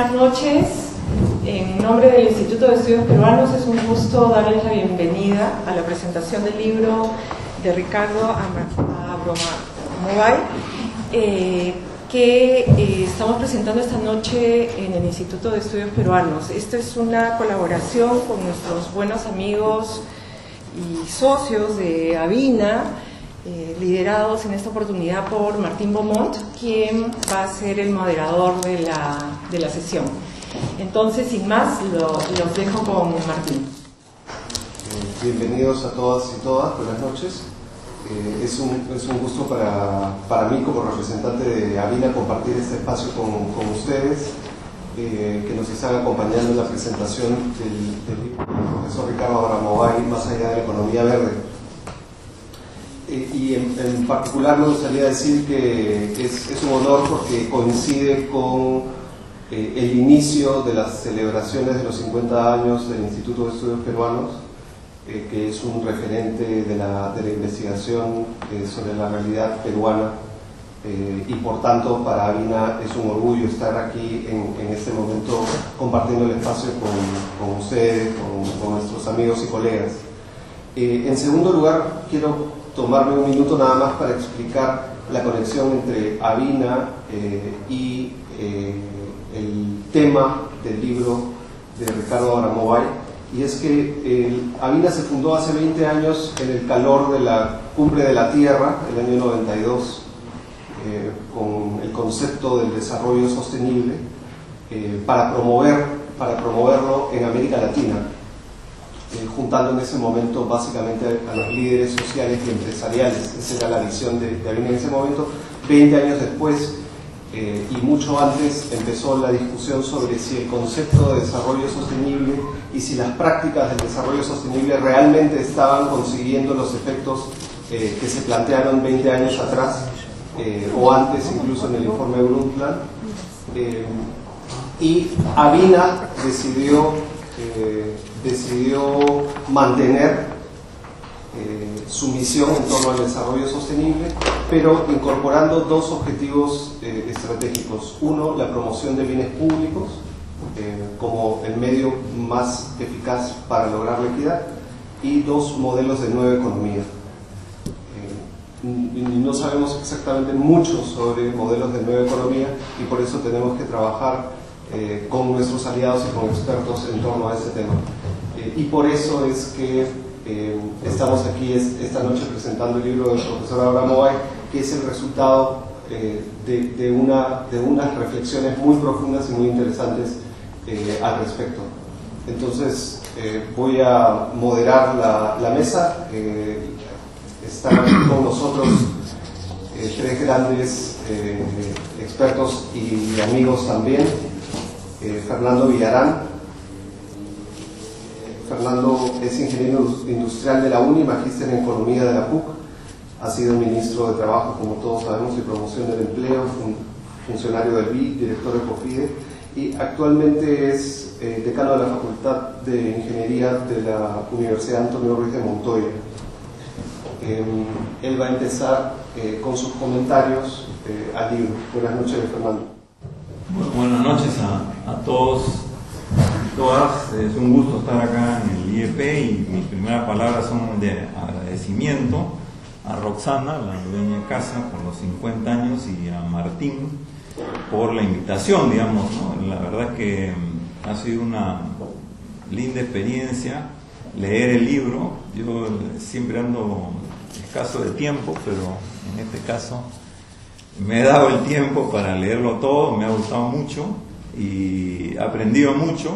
Buenas noches. En nombre del Instituto de Estudios Peruanos es un gusto darles la bienvenida a la presentación del libro de Ricardo Abramovay que estamos presentando esta noche en el Instituto de Estudios Peruanos. Esta es una colaboración con nuestros buenos amigos y socios de Avina, liderados en esta oportunidad por Martín Beaumont, quien va a ser el moderador de la sesión. Entonces, sin más, los dejo con Martín. Bienvenidos a todas y todas, buenas noches. Es un gusto para mí como representante de Avina compartir este espacio con ustedes, que nos están acompañando en la presentación del libro del profesor Ricardo Abramovay, Más allá de la economía verde. Y en particular me gustaría decir que es un honor porque coincide con el inicio de las celebraciones de los 50 años del Instituto de Estudios Peruanos, que es un referente de la investigación sobre la realidad peruana, y por tanto para Avina es un orgullo estar aquí en este momento compartiendo el espacio con ustedes, con nuestros amigos y colegas. En segundo lugar, quiero tomarme un minuto nada más para explicar la conexión entre Avina y el tema del libro de Ricardo Abramovay, y es que Avina se fundó hace 20 años en el calor de la Cumbre de la Tierra, el año 92, con el concepto del desarrollo sostenible, para promoverlo en América Latina, juntando en ese momento básicamente a los líderes sociales y empresariales. Esa era la visión de Avina en ese momento. 20 años después, y mucho antes, empezó la discusión sobre si el concepto de desarrollo sostenible y si las prácticas del desarrollo sostenible realmente estaban consiguiendo los efectos que se plantearon 20 años atrás, o antes, incluso en el informe Brundtland. Y Avina decidió mantener su misión en torno al desarrollo sostenible, pero incorporando dos objetivos estratégicos. Uno, la promoción de bienes públicos como el medio más eficaz para lograr la equidad, y dos, modelos de nueva economía. No sabemos exactamente mucho sobre modelos de nueva economía, y por eso tenemos que trabajar con nuestros aliados y con expertos en torno a ese tema. Y por eso es que estamos aquí esta noche presentando el libro del profesor Abramovay, que es el resultado de unas reflexiones muy profundas y muy interesantes al respecto. Entonces voy a moderar la mesa. Están con nosotros tres grandes expertos y amigos también. Fernando Villarán. Fernando es ingeniero industrial de la UNI, magíster en economía de la PUC, ha sido ministro de Trabajo, como todos sabemos, y Promoción del Empleo, funcionario del BID, director de COFIDE, y actualmente es decano de la Facultad de Ingeniería de la Universidad Antonio Ruiz de Montoya. Él va a empezar con sus comentarios al libro. Buenas noches, Fernando. Buenas noches a todos y todas. Es un gusto estar acá en el IEP, y mis primeras palabras son de agradecimiento a Roxana, la dueña de casa, por los 50 años, y a Martín por la invitación, digamos, ¿no? La verdad que ha sido una linda experiencia leer el libro. Yo siempre ando escaso de tiempo, pero en este caso me he dado el tiempo para leerlo todo. Me ha gustado mucho y he aprendido mucho.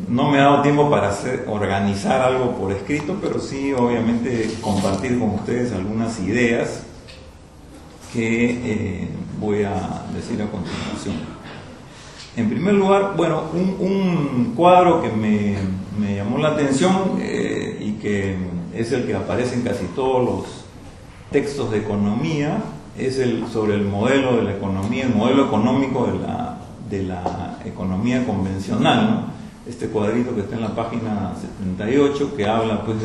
No me ha dado tiempo para organizar algo por escrito, pero sí, obviamente, compartir con ustedes algunas ideas que voy a decir a continuación. En primer lugar, bueno, un cuadro que me llamó la atención, y que es el que aparece en casi todos los textos de economía, es sobre el modelo de la economía, el modelo económico de la economía convencional, ¿no? Este cuadrito que está en la página 78, que habla pues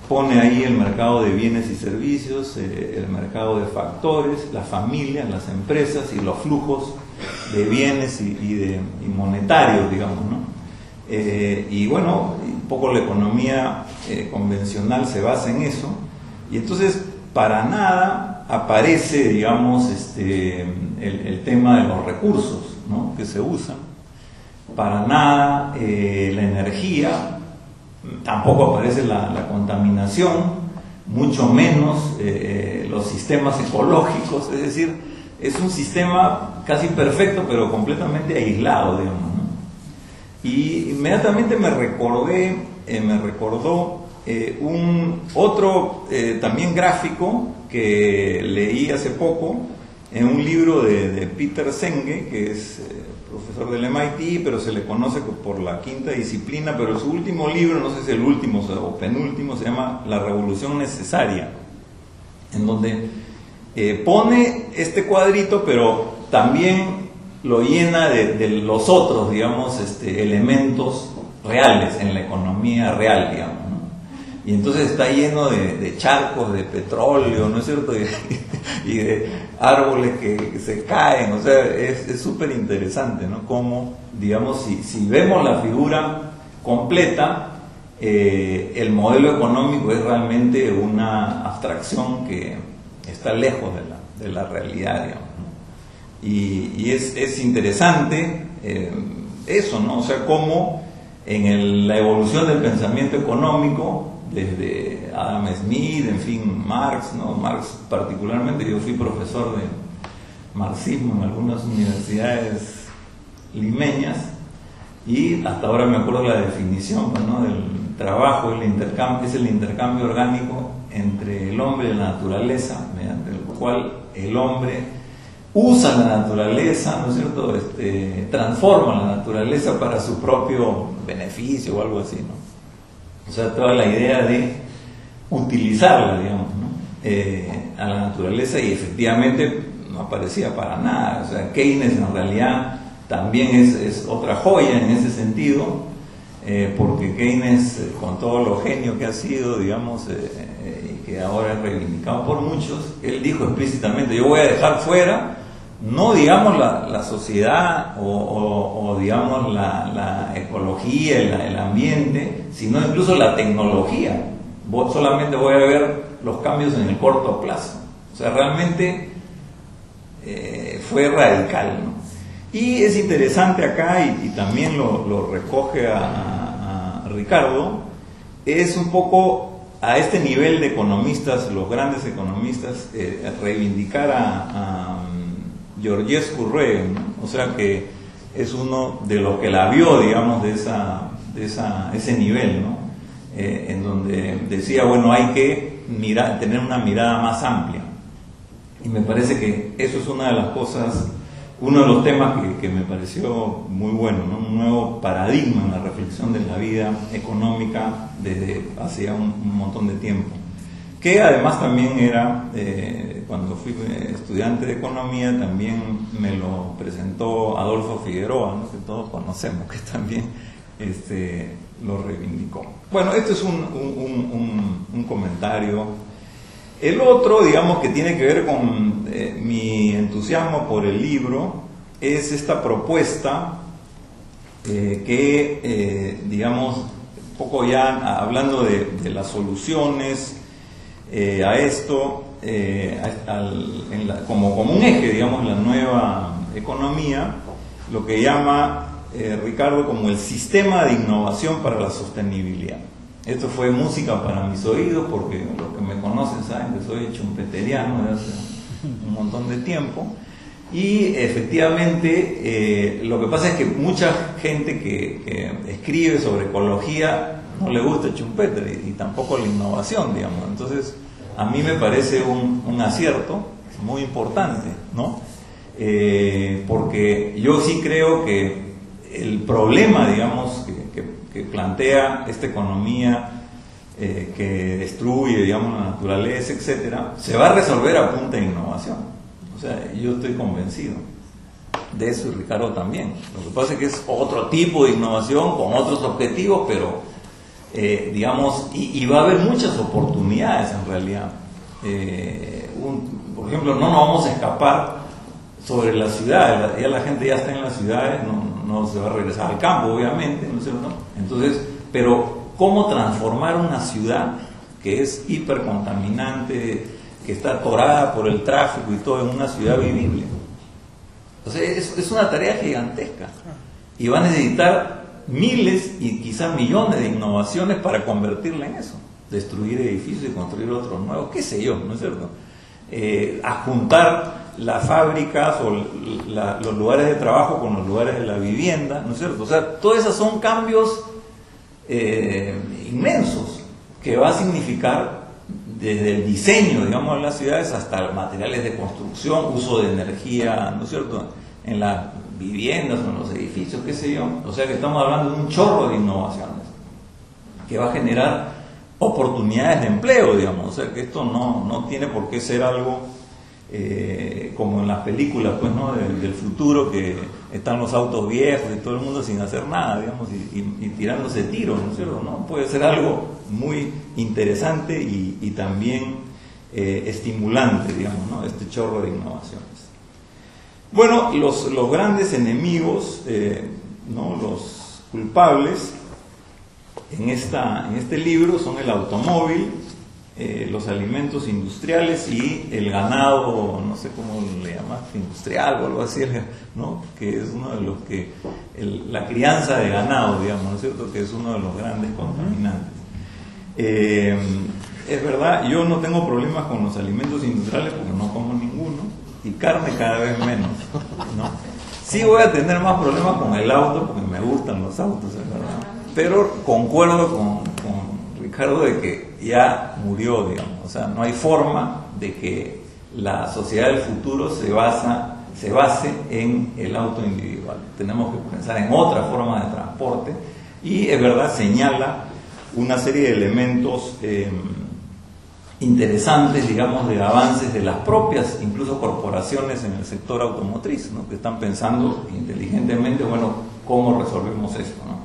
pone ahí el mercado de bienes y servicios, el mercado de factores, las familias, las empresas y los flujos de bienes y monetarios, digamos, ¿no? Y bueno, un poco la economía convencional se basa en eso, y entonces para nada aparece, digamos, el tema de los recursos, ¿no?, que se usan, para nada la energía, tampoco aparece la contaminación, mucho menos los sistemas ecológicos, es decir, es un sistema casi perfecto pero completamente aislado, digamos, ¿no? Y inmediatamente me recordó un otro también gráfico que leí hace poco en un libro de Peter Senge, que es profesor del MIT, pero se le conoce por la quinta disciplina, pero su último libro, no sé si el último o penúltimo, se llama La Revolución Necesaria, en donde pone este cuadrito, pero también lo llena de los otros, digamos, elementos reales en la economía real, digamos, ¿no? Y entonces está lleno de charcos de petróleo, ¿no es cierto? Y de árboles que se caen, o sea, es súper interesante, ¿no? Como, digamos, si vemos la figura completa, el modelo económico es realmente una abstracción que está lejos de la realidad, digamos, ¿no? Y es interesante eso, ¿no? O sea, cómo en la evolución del pensamiento económico, desde Adam Smith, en fin, Marx, ¿no? Marx particularmente, yo fui profesor de marxismo en algunas universidades limeñas, y hasta ahora me acuerdo la definición, ¿no?, del trabajo, es el intercambio orgánico entre el hombre y la naturaleza, mediante el cual el hombre usa la naturaleza, ¿no es cierto?, transforma la naturaleza para su propio beneficio o algo así, ¿no? O sea, toda la idea de utilizarla, digamos, ¿no?, a la naturaleza, y efectivamente no aparecía para nada. O sea, Keynes en realidad también es otra joya en ese sentido, porque Keynes, con todo lo genio que ha sido, digamos, y que ahora es reivindicado por muchos, él dijo explícitamente: yo voy a dejar fuera, no digamos la sociedad o digamos la ecología, el ambiente, sino incluso la tecnología. Solamente voy a ver los cambios en el corto plazo. O sea, realmente fue radical, ¿no? Y es interesante acá, y también lo recoge a Ricardo, es un poco a este nivel de economistas, los grandes economistas, reivindicar a Georgescu Regen, ¿no? O sea, que es uno de los que la vio, digamos, de ese nivel, ¿no? En donde decía, bueno, hay que tener una mirada más amplia. Y me parece que eso es una de las cosas, uno de los temas que me pareció muy bueno, ¿no? Un nuevo paradigma en la reflexión de la vida económica desde hace un montón de tiempo. Que además también era, cuando fui estudiante de economía, también me lo presentó Adolfo Figueroa, ¿no?, que todos conocemos, que también lo reivindicó. Bueno, esto es un comentario. El otro, digamos, que tiene que ver con mi entusiasmo por el libro, es esta propuesta que, digamos, un poco ya hablando de las soluciones a esto, como un eje, digamos, la nueva economía, lo que llama Ricardo como el sistema de innovación para la sostenibilidad. Esto fue música para mis oídos, porque los que me conocen saben que soy chumpeteriano de hace un montón de tiempo, y efectivamente lo que pasa es que mucha gente que escribe sobre ecología no le gusta Schumpeter y tampoco la innovación, digamos. Entonces, a mí me parece un acierto muy importante, ¿no? Porque yo sí creo que el problema, digamos, que plantea esta economía que destruye, digamos, la naturaleza, etcétera, se va a resolver a punta de innovación. O sea, yo estoy convencido de eso, y Ricardo también. Lo que pasa es que es otro tipo de innovación con otros objetivos, pero digamos, y va a haber muchas oportunidades en realidad. Por ejemplo, no nos vamos a escapar sobre la ciudad, ya la gente ya está en las ciudades, no se va a regresar al campo, obviamente, ¿no es cierto? Entonces, pero ¿cómo transformar una ciudad que es hipercontaminante, que está atorada por el tráfico y todo, en una ciudad vivible? O sea, es una tarea gigantesca y va a necesitar miles y quizás millones de innovaciones para convertirla en eso, destruir edificios y construir otros nuevos, qué sé yo, ¿no es cierto? Adjuntar las fábricas o los lugares de trabajo con los lugares de la vivienda, ¿no es cierto? O sea, todos esos son cambios inmensos que va a significar desde el diseño, digamos, de las ciudades hasta materiales de construcción, uso de energía, ¿no es cierto?, en las viviendas o en los edificios, qué sé yo. O sea que estamos hablando de un chorro de innovaciones que va a generar oportunidades de empleo, digamos. O sea que esto no tiene por qué ser algo como en las películas, pues, ¿no?, del futuro, que están los autos viejos y todo el mundo sin hacer nada, digamos, y tirándose tiros, ¿no es cierto? ¿No? Puede ser algo muy interesante y también estimulante, digamos, ¿no?, este chorro de innovaciones. Bueno, los grandes enemigos, ¿no?, los culpables en este libro son el automóvil, los alimentos industriales y el ganado, no sé cómo le llamaste, industrial o algo así, ¿no?, que es uno de los que, la crianza de ganado, digamos, ¿no es cierto?, que es uno de los grandes contaminantes. Es verdad, yo no tengo problemas con los alimentos industriales porque no como ninguno, y carne cada vez menos, ¿no? Sí voy a tener más problemas con el auto porque me gustan los autos, es verdad, pero concuerdo con Ricardo de que ya murió, digamos. O sea, no hay forma de que la sociedad del futuro se base en el auto individual. Tenemos que pensar en otra forma de transporte, y es verdad, señala una serie de elementos interesantes, digamos, de avances de las propias, incluso corporaciones en el sector automotriz, ¿no?, que están pensando inteligentemente, bueno, ¿cómo resolvemos esto, ¿no?,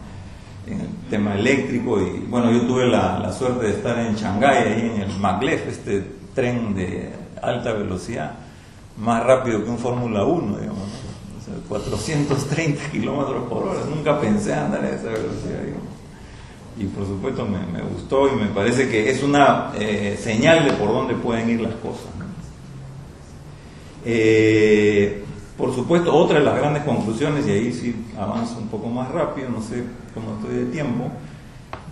en el tema eléctrico? Y bueno, yo tuve la suerte de estar en Shanghái, ahí en el Maglev, este tren de alta velocidad, más rápido que un Fórmula 1, digamos, ¿no? O sea, 430 kilómetros por hora. Nunca pensé andar a esa velocidad, digamos. Y por supuesto me gustó, y me parece que es una señal de por dónde pueden ir las cosas, ¿no? Por supuesto, otra de las grandes conclusiones, y ahí sí avanzo un poco más rápido, no sé cómo estoy de tiempo,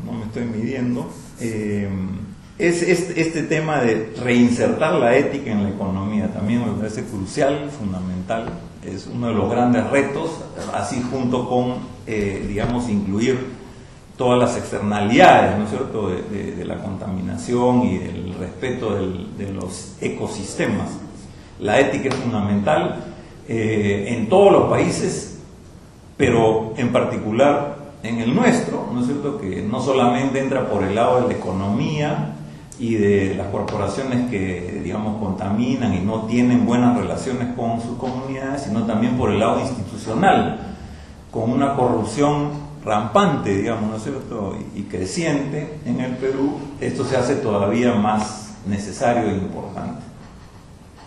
no me estoy midiendo, es este tema de reinsertar la ética en la economía. También me parece crucial, fundamental, es uno de los grandes retos, así junto con, digamos, incluir todas las externalidades, ¿no es cierto?, de la contaminación y del respeto de los ecosistemas. La ética es fundamental en todos los países, pero en particular en el nuestro, ¿no es cierto?, que no solamente entra por el lado de la economía y de las corporaciones que, digamos, contaminan y no tienen buenas relaciones con sus comunidades, sino también por el lado institucional, con una corrupción rampante, digamos, ¿no es cierto?, y creciente en el Perú. Esto se hace todavía más necesario e importante.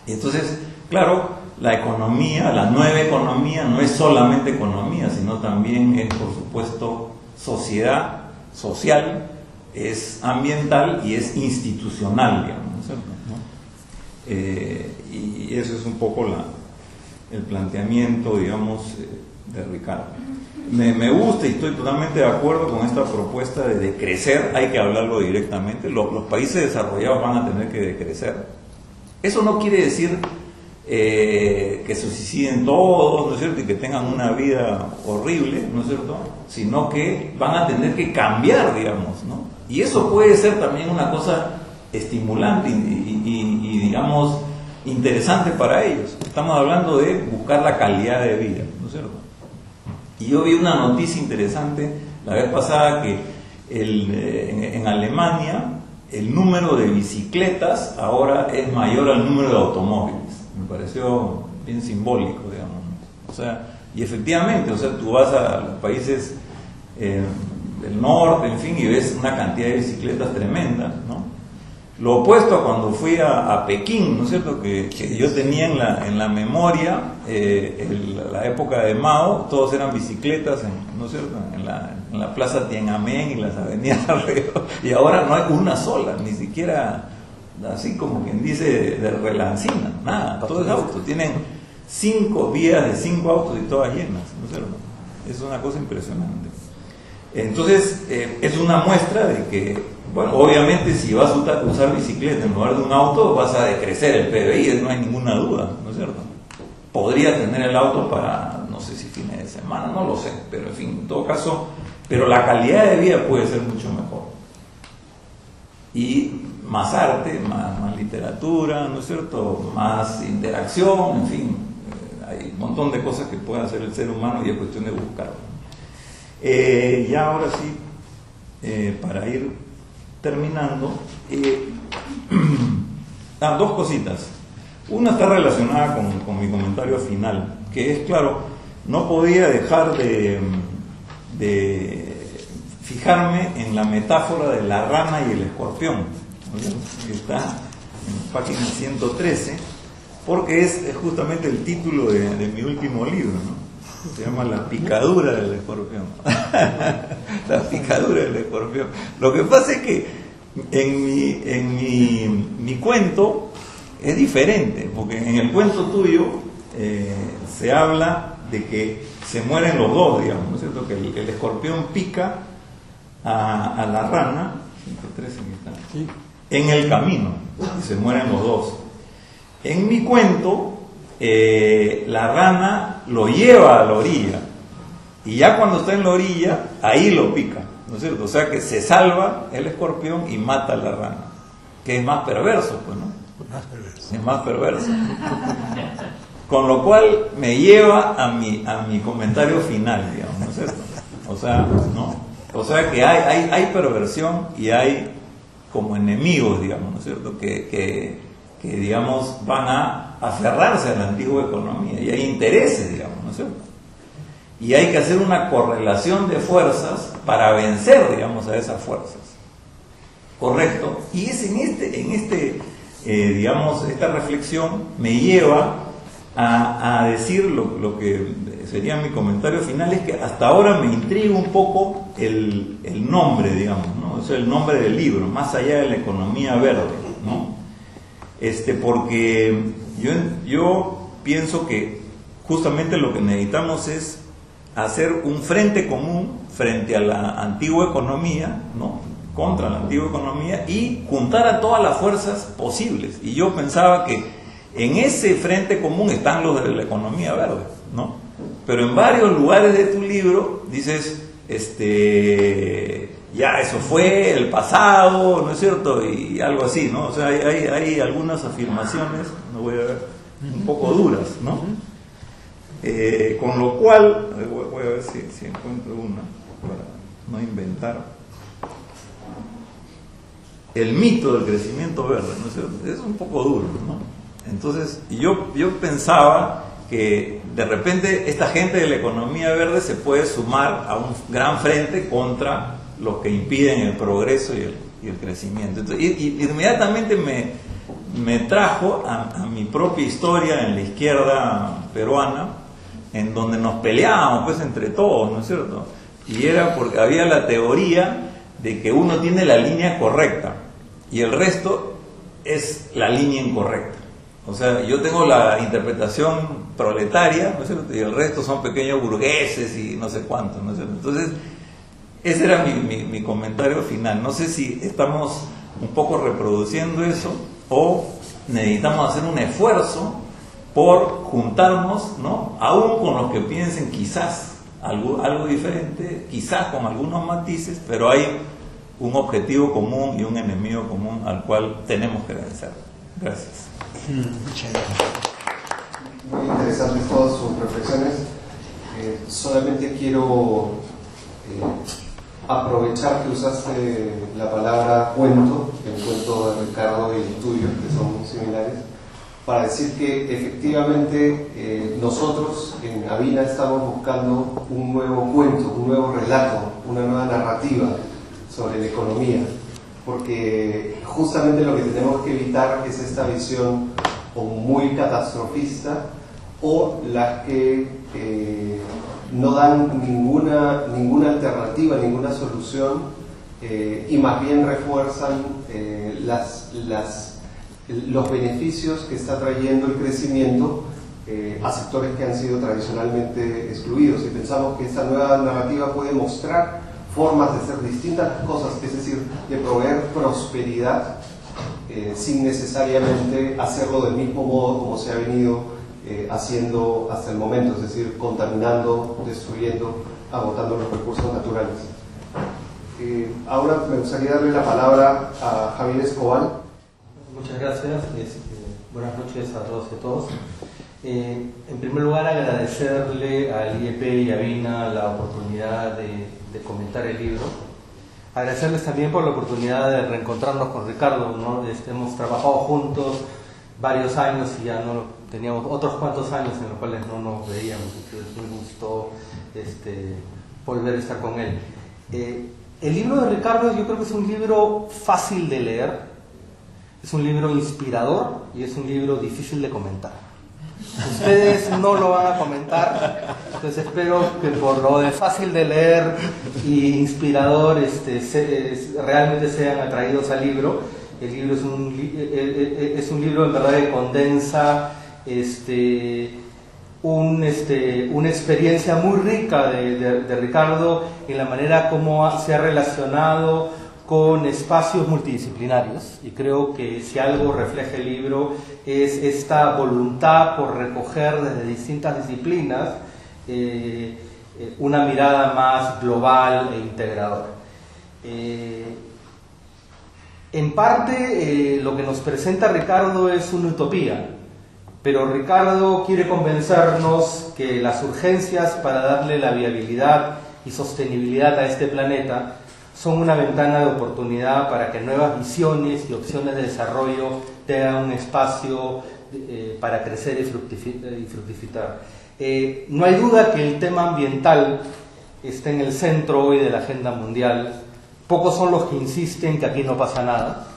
Y entonces, claro, la economía, la nueva economía, no es solamente economía, sino también es, por supuesto, sociedad, social, es ambiental y es institucional, digamos, ¿no es cierto?, ¿no? Y eso es un poco el planteamiento, digamos, de Ricardo. Me gusta y estoy totalmente de acuerdo con esta propuesta de decrecer. Hay que hablarlo directamente. Los países desarrollados van a tener que decrecer. Eso no quiere decir que se suiciden todos, ¿no es cierto?, y que tengan una vida horrible, ¿no es cierto?, sino que van a tener que cambiar, digamos, ¿no? Y eso puede ser también una cosa estimulante y digamos, interesante para ellos. Estamos hablando de buscar la calidad de vida, ¿no es cierto? Y yo vi una noticia interesante la vez pasada que en Alemania el número de bicicletas ahora es mayor al número de automóviles. Me pareció bien simbólico, digamos, ¿no? O sea, y efectivamente, o sea, tú vas a los países del norte, en fin, y ves una cantidad de bicicletas tremendas, ¿no? Lo opuesto a cuando fui a Pekín, ¿no es cierto? Que yo tenía en la memoria la época de Mao, todos eran bicicletas, ¿no es cierto? En la plaza Tiananmen y las avenidas alrededor, y ahora no hay una sola, ni siquiera así como quien dice de relancina, nada, todo es auto, tienen 5 vías de 5 autos y todas llenas, ¿no es cierto? Es una cosa impresionante. Entonces, es una muestra de que, bueno, obviamente si vas a usar bicicleta en lugar de un auto, vas a decrecer el PBI, no hay ninguna duda, ¿no es cierto? Podría tener el auto para, no sé si fines de semana, no lo sé, pero en fin, en todo caso, pero la calidad de vida puede ser mucho mejor. Y más arte, más literatura, ¿no es cierto? Más interacción, en fin, hay un montón de cosas que puede hacer el ser humano y es cuestión de buscarlo. Ya ahora sí, para ir terminando, dos cositas. Una está relacionada con mi comentario final, que es, claro, no podía dejar de fijarme en la metáfora de la rana y el escorpión, ¿no? Que está en página 113, porque es justamente el título de mi último libro, ¿no? Se llama La picadura del escorpión. La picadura del escorpión. Lo que pasa es que en mi cuento es diferente, porque en el cuento tuyo se habla de que se mueren los dos, digamos, ¿no es cierto? Que el escorpión pica a la rana, 113 que está, sí, en el camino, y se mueren los dos. En mi cuento, la rana lo lleva a la orilla, y ya cuando está en la orilla, ahí lo pica, ¿no es cierto? O sea que se salva el escorpión y mata a la rana, que es más perverso, pues, ¿no? Es más perverso. Con lo cual me lleva a mi comentario final, digamos, ¿no es cierto? O sea, ¿no? O sea que hay perversión y hay como enemigos, digamos, ¿no es cierto? Que digamos, van a aferrarse a la antigua economía, y hay intereses, digamos, ¿no es cierto? Y hay que hacer una correlación de fuerzas para vencer, digamos, a esas fuerzas. ¿Correcto? Y es digamos, esta reflexión me lleva a decir lo que sería mi comentario final, es que hasta ahora me intriga un poco el nombre, digamos, ¿no? O sea, el nombre del libro, Más allá de la economía verde, ¿no? Porque yo pienso que justamente lo que necesitamos es hacer un frente común frente a la antigua economía, ¿no? Contra la antigua economía, y juntar a todas las fuerzas posibles. Y yo pensaba que en ese frente común están los de la economía verde, ¿no? Pero en varios lugares de tu libro dices, ya eso fue el pasado, ¿no es cierto? Y algo así, ¿no? O sea, hay algunas afirmaciones, no voy a ver, un poco duras, ¿no? Con lo cual, voy a ver si encuentro una para no inventar. El mito del crecimiento verde, ¿no es cierto? Es un poco duro, ¿no? Entonces, yo pensaba que de repente esta gente de la economía verde se puede sumar a un gran frente contra los que impiden el progreso y el crecimiento. Entonces, y inmediatamente me trajo a mi propia historia en la izquierda peruana, en donde nos peleábamos pues entre todos, ¿no es cierto? Y era porque había la teoría de que uno tiene la línea correcta y el resto es la línea incorrecta. O sea, yo tengo la interpretación proletaria, ¿no es cierto? Y el resto son pequeños burgueses y no sé cuántos, ¿no es cierto? Entonces, ese era mi comentario final. No sé si estamos un poco reproduciendo eso o necesitamos hacer un esfuerzo por juntarnos, ¿no? Aún con los que piensen quizás algo diferente, quizás con algunos matices, pero hay un objetivo común y un enemigo común al cual tenemos que vencer. Gracias. Muchas gracias. Muy interesantes todas sus reflexiones. Solamente quiero aprovechar que usaste la palabra cuento, el cuento de Ricardo y el tuyo, que son muy similares, para decir que efectivamente nosotros en Avina estamos buscando un nuevo cuento, un nuevo relato, una nueva narrativa sobre la economía, porque justamente lo que tenemos que evitar es esta visión o muy catastrofista o las que no dan ninguna alternativa, ninguna solución y más bien refuerzan los beneficios que está trayendo el crecimiento a sectores que han sido tradicionalmente excluidos. Y pensamos que esta nueva narrativa puede mostrar formas de hacer distintas cosas, es decir, de proveer prosperidad sin necesariamente hacerlo del mismo modo como se ha venido haciendo hasta el momento, es decir, contaminando, destruyendo, agotando los recursos naturales. Ahora me gustaría darle la palabra a Javier Escobar. Muchas gracias, buenas noches a todos y a todos. En primer lugar, agradecerle al IEP y a Avina la oportunidad de comentar el libro. Agradecerles también por la oportunidad de reencontrarnos con Ricardo, ¿no? Hemos trabajado juntos varios años y ya no teníamos otros cuantos años en los cuales no nos veíamos, entonces es un gusto volver a estar con él. El libro de Ricardo yo creo que es un libro fácil de leer, es un libro inspirador y es un libro difícil de comentar. Ustedes no lo van a comentar, entonces espero que por lo de fácil de leer y inspirador realmente sean atraídos al libro. El libro es un libro en verdad que condensa una experiencia muy rica de Ricardo en la manera como se ha relacionado con espacios multidisciplinarios, y creo que si algo refleja el libro es esta voluntad por recoger desde distintas disciplinas una mirada más global e integradora. En parte lo que nos presenta Ricardo es una utopía, pero Ricardo quiere convencernos que las urgencias para darle la viabilidad y sostenibilidad a este planeta son una ventana de oportunidad para que nuevas visiones y opciones de desarrollo tengan un espacio para crecer y fructificar. No hay duda que el tema ambiental está en el centro hoy de la agenda mundial. Pocos son los que insisten que aquí no pasa nada.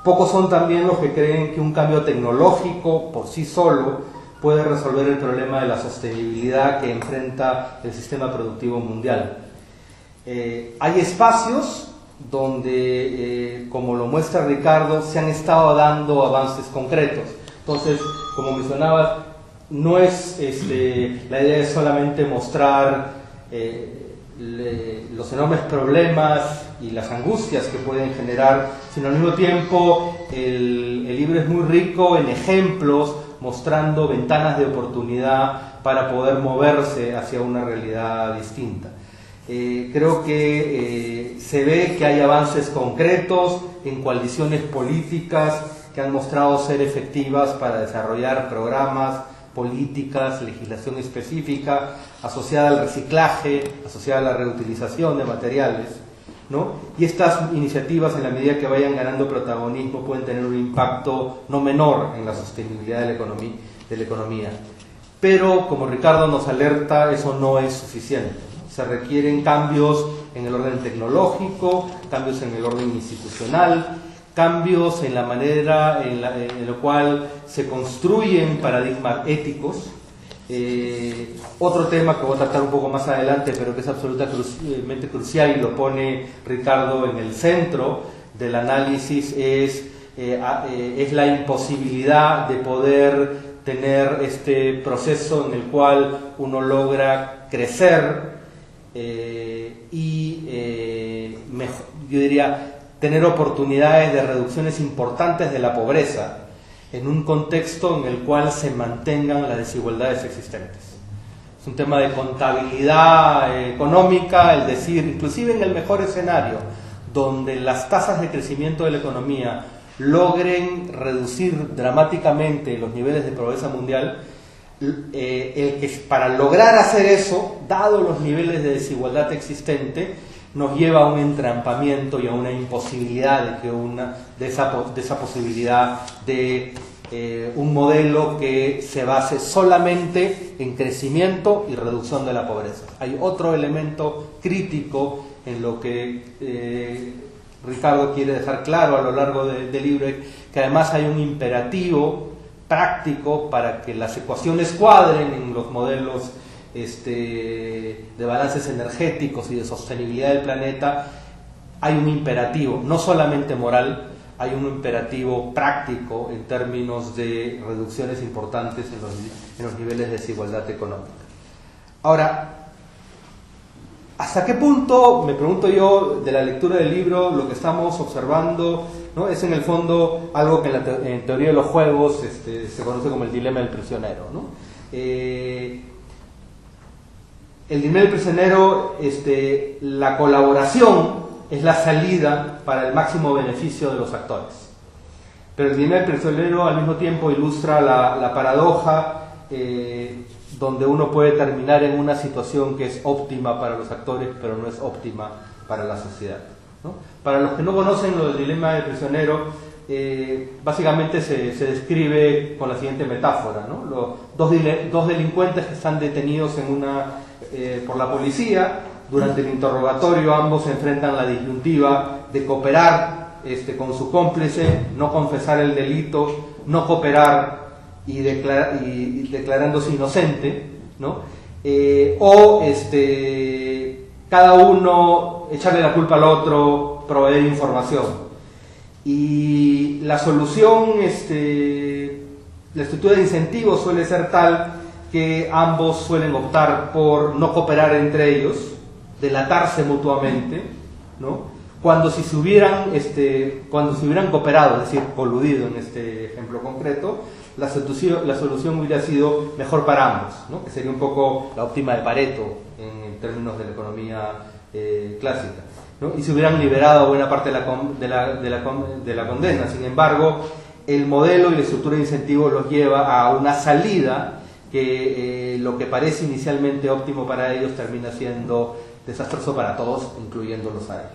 Pocos son también los que creen que un cambio tecnológico por sí solo puede resolver el problema de la sostenibilidad que enfrenta el sistema productivo mundial. Hay espacios donde, como lo muestra Ricardo, se han estado dando avances concretos. Entonces, como mencionabas, no es la idea es solamente mostrar los enormes problemas y las angustias que pueden generar, sino al mismo tiempo el libro es muy rico en ejemplos mostrando ventanas de oportunidad para poder moverse hacia una realidad distinta. Creo que se ve que hay avances concretos en coaliciones políticas que han mostrado ser efectivas para desarrollar programas, políticas, legislación específica asociada al reciclaje, asociada a la reutilización de materiales, ¿no? Y estas iniciativas, en la medida que vayan ganando protagonismo, pueden tener un impacto no menor en la sostenibilidad de la economía. Pero, como Ricardo nos alerta, eso no es suficiente. Se requieren cambios en el orden tecnológico, cambios en el orden institucional, cambios en la manera en la cual se construyen paradigmas éticos. Otro tema que voy a tratar un poco más adelante, pero que es absolutamente crucial y lo pone Ricardo en el centro del análisis, es la imposibilidad de poder tener este proceso en el cual uno logra crecer yo diría, tener oportunidades de reducciones importantes de la pobreza en un contexto en el cual se mantengan las desigualdades existentes. Es un tema de contabilidad económica, el decir, inclusive en el mejor escenario, donde las tasas de crecimiento de la economía logren reducir dramáticamente los niveles de pobreza mundial, para lograr hacer eso, dado los niveles de desigualdad existente, nos lleva a un entrampamiento y a una imposibilidad de esa posibilidad de un modelo que se base solamente en crecimiento y reducción de la pobreza. Hay otro elemento crítico en lo que Ricardo quiere dejar claro a lo largo del libro, que además hay un imperativo práctico para que las ecuaciones cuadren en los modelos de balances energéticos y de sostenibilidad del planeta. Hay un imperativo, no solamente moral, hay un imperativo práctico en términos de reducciones importantes en los niveles de desigualdad económica. Ahora, ¿hasta qué punto, me pregunto yo, de la lectura del libro, lo que estamos observando, ¿no?, es en el fondo algo que en teoría de los juegos se conoce como el dilema del prisionero, ¿no? El dilema del prisionero, la colaboración es la salida para el máximo beneficio de los actores. Pero el dilema del prisionero al mismo tiempo ilustra la paradoja donde uno puede terminar en una situación que es óptima para los actores, pero no es óptima para la sociedad, ¿no? Para los que no conocen lo del dilema del prisionero, básicamente se describe con la siguiente metáfora, ¿no? Dos delincuentes que están detenidos por la policía. Durante el interrogatorio ambos se enfrentan la disyuntiva de cooperar con su cómplice, no confesar el delito, no cooperar y declarándose inocente, ¿no? O cada uno echarle la culpa al otro, proveer información. Y la solución, la estructura de incentivos suele ser tal que ambos suelen optar por no cooperar entre ellos, delatarse mutuamente, ¿no? Cuando se hubieran cooperado, es decir, coludido en este ejemplo concreto, la solución hubiera sido mejor para ambos, ¿no? Que sería un poco la óptima de Pareto en términos de la economía clásica, ¿no? Y se hubieran liberado buena parte de la condena. Sin embargo, el modelo y la estructura de incentivos los lleva a una salida que lo que parece inicialmente óptimo para ellos termina siendo desastroso para todos, incluyéndolos a ellos.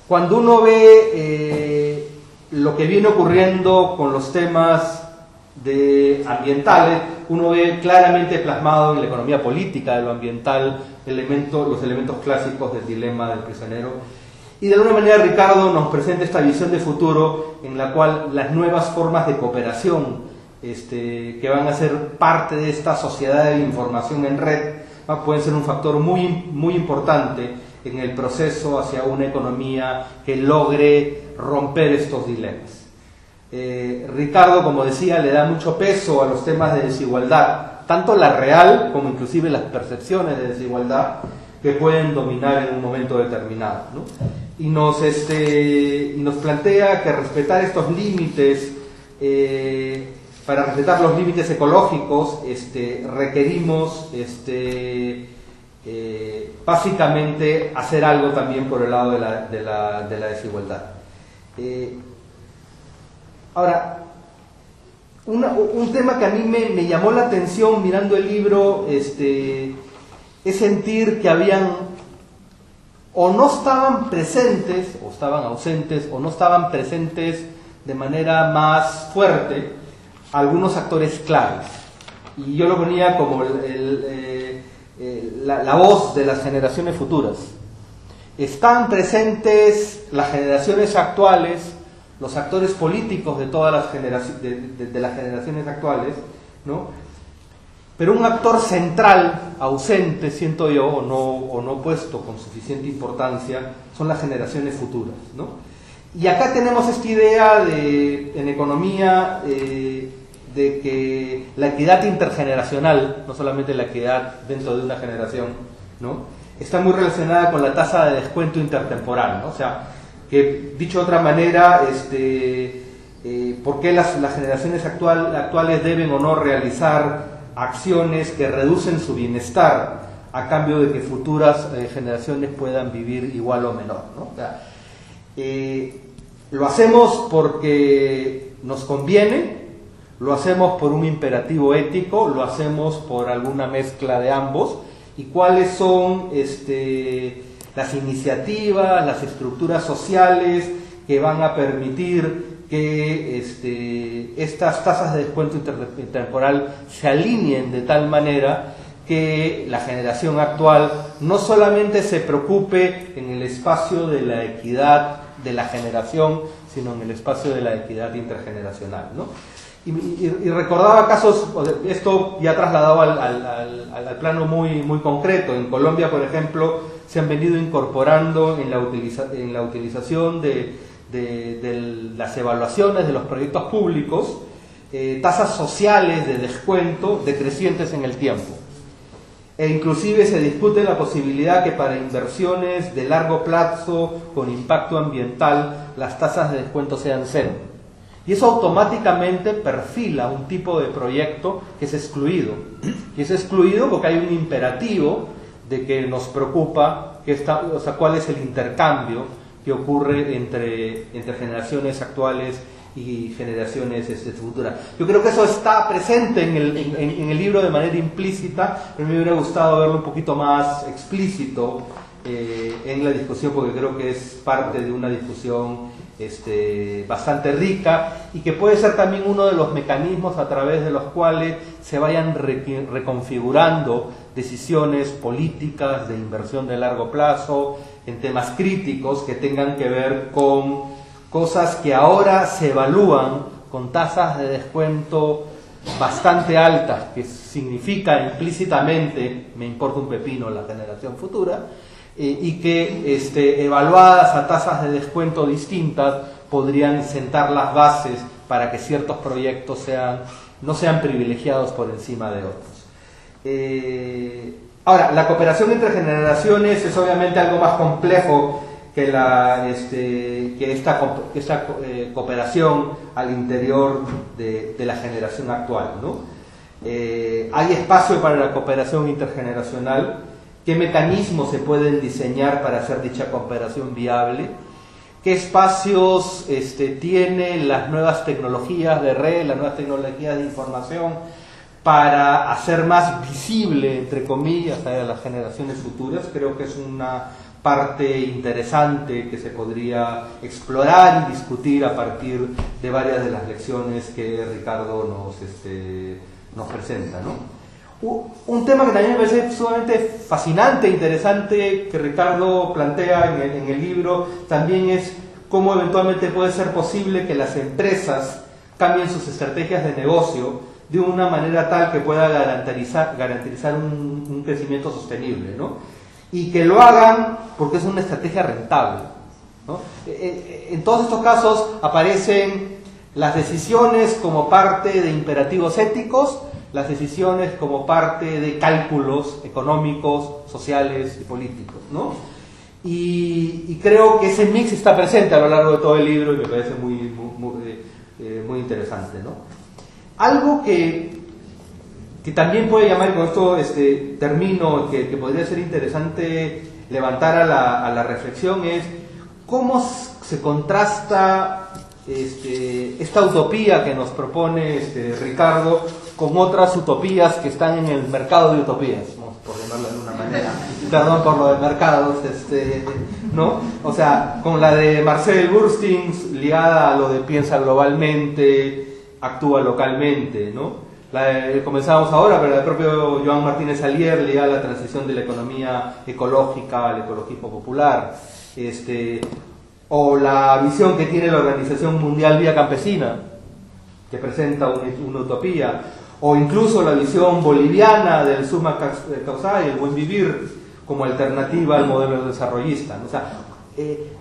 Cuando uno ve lo que viene ocurriendo con los temas ambientales, uno ve claramente plasmado en la economía política de lo ambiental los elementos clásicos del dilema del prisionero. Y de alguna manera Ricardo nos presenta esta visión de futuro en la cual las nuevas formas de cooperación que van a ser parte de esta sociedad de información en red pueden ser un factor muy, muy importante en el proceso hacia una economía que logre romper estos dilemas. Ricardo, como decía, le da mucho peso a los temas de desigualdad, tanto la real como inclusive las percepciones de desigualdad que pueden dominar en un momento determinado, ¿no? Y nos plantea que respetar estos límites, para respetar los límites ecológicos, requerimos básicamente hacer algo también por el lado de la desigualdad. Ahora, un tema que a mí me llamó la atención mirando el libro es sentir que habían, o no estaban presentes, o estaban ausentes, o no estaban presentes de manera más fuerte algunos actores claves. Y yo lo ponía como la voz de las generaciones futuras. Están presentes las generaciones actuales, los actores políticos de todas las de las generaciones actuales, ¿no? Pero un actor central, ausente, siento yo, o no puesto con suficiente importancia, son las generaciones futuras, ¿no? Y acá tenemos esta idea en economía de que la equidad intergeneracional, no solamente la equidad dentro de una generación, ¿no?, está muy relacionada con la tasa de descuento intertemporal, ¿no? O sea, que dicho de otra manera, ¿por qué las generaciones actuales deben o no realizar acciones que reducen su bienestar a cambio de que futuras generaciones puedan vivir igual o menor, ¿no? O sea, lo hacemos porque nos conviene, lo hacemos por un imperativo ético, lo hacemos por alguna mezcla de ambos. ¿Y cuáles son las iniciativas, las estructuras sociales que van a permitir que estas tasas de descuento intertemporal se alineen de tal manera que la generación actual no solamente se preocupe en el espacio de la equidad de la generación, sino en el espacio de la equidad intergeneracional, ¿no? Y recordaba casos, esto ya trasladado al plano muy concreto. En Colombia, por ejemplo, se han venido incorporando en la utilización de las evaluaciones de los proyectos públicos tasas sociales de descuento decrecientes en el tiempo. E inclusive se discute la posibilidad que para inversiones de largo plazo con impacto ambiental las tasas de descuento sean cero. Y eso automáticamente perfila un tipo de proyecto que es excluido. Y es excluido porque hay un imperativo de que nos preocupa cuál es el intercambio que ocurre entre generaciones actuales y generaciones futuras. Yo creo que eso está presente en el libro de manera implícita, pero me hubiera gustado verlo un poquito más explícito en la discusión, porque creo que es parte de una discusión bastante rica y que puede ser también uno de los mecanismos a través de los cuales se vayan reconfigurando decisiones políticas de inversión de largo plazo en temas críticos que tengan que ver con cosas que ahora se evalúan con tasas de descuento bastante altas, que significa implícitamente me importa un pepino la generación futura, y que evaluadas a tasas de descuento distintas podrían sentar las bases para que ciertos proyectos no sean privilegiados por encima de otros. Ahora, la cooperación entre generaciones es obviamente algo más complejo que esta cooperación al interior de la generación actual, ¿no? Hay espacio para la cooperación intergeneracional. ¿Qué mecanismos se pueden diseñar para hacer dicha cooperación viable? ¿Qué espacios tienen las nuevas tecnologías de red, las nuevas tecnologías de información para hacer más visible, entre comillas, a las generaciones futuras? Creo que es una parte interesante que se podría explorar y discutir a partir de varias de las lecciones que Ricardo nos presenta, ¿no? Un tema que también me parece sumamente fascinante e interesante que Ricardo plantea en el libro también es cómo eventualmente puede ser posible que las empresas cambien sus estrategias de negocio de una manera tal que pueda garantizar un crecimiento sostenible, ¿no? Y que lo hagan porque es una estrategia rentable, ¿no? En todos estos casos aparecen las decisiones como parte de imperativos éticos, las decisiones como parte de cálculos económicos, sociales y políticos, ¿no? Y creo que ese mix está presente a lo largo de todo el libro y me parece muy interesante, ¿no? Algo que también puede llamar, y con esto termino, que podría ser interesante levantar a la reflexión, es cómo se contrasta esta utopía que nos propone Ricardo con otras utopías que están en el mercado de utopías, por llamarlo de alguna manera. Perdón por lo de mercados, ¿no? O sea, con la de Marcel Burstyn ligada a lo de piensa globalmente, actúa localmente, ¿no? Comenzábamos ahora, pero el propio Joan Martínez Alier ligada a la transición de la economía ecológica al ecologismo popular, o la visión que tiene la Organización Mundial Vía Campesina, que presenta una utopía, o incluso la visión boliviana del summa causae, el buen vivir, como alternativa al modelo desarrollista, ¿no? O sea,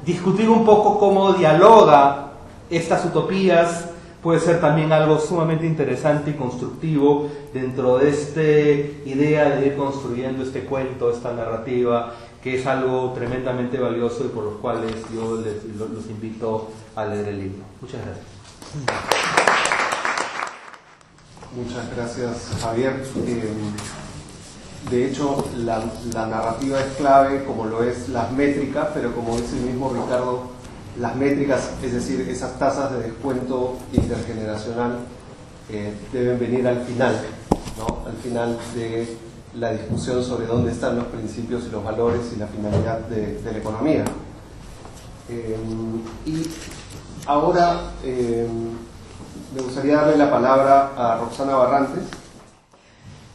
discutir un poco cómo dialoga estas utopías puede ser también algo sumamente interesante y constructivo dentro de esta idea de ir construyendo este cuento, esta narrativa, que es algo tremendamente valioso y por los cuales yo los invito a leer el libro. Muchas gracias. Muchas gracias, Javier. De hecho, la narrativa es clave, como lo es las métricas, pero como dice el mismo Ricardo, las métricas, es decir, esas tasas de descuento intergeneracional, deben venir al final, ¿no? Al final de la discusión sobre dónde están los principios y los valores y la finalidad de la economía. Y Ahora me gustaría darle la palabra a Roxana Barrantes.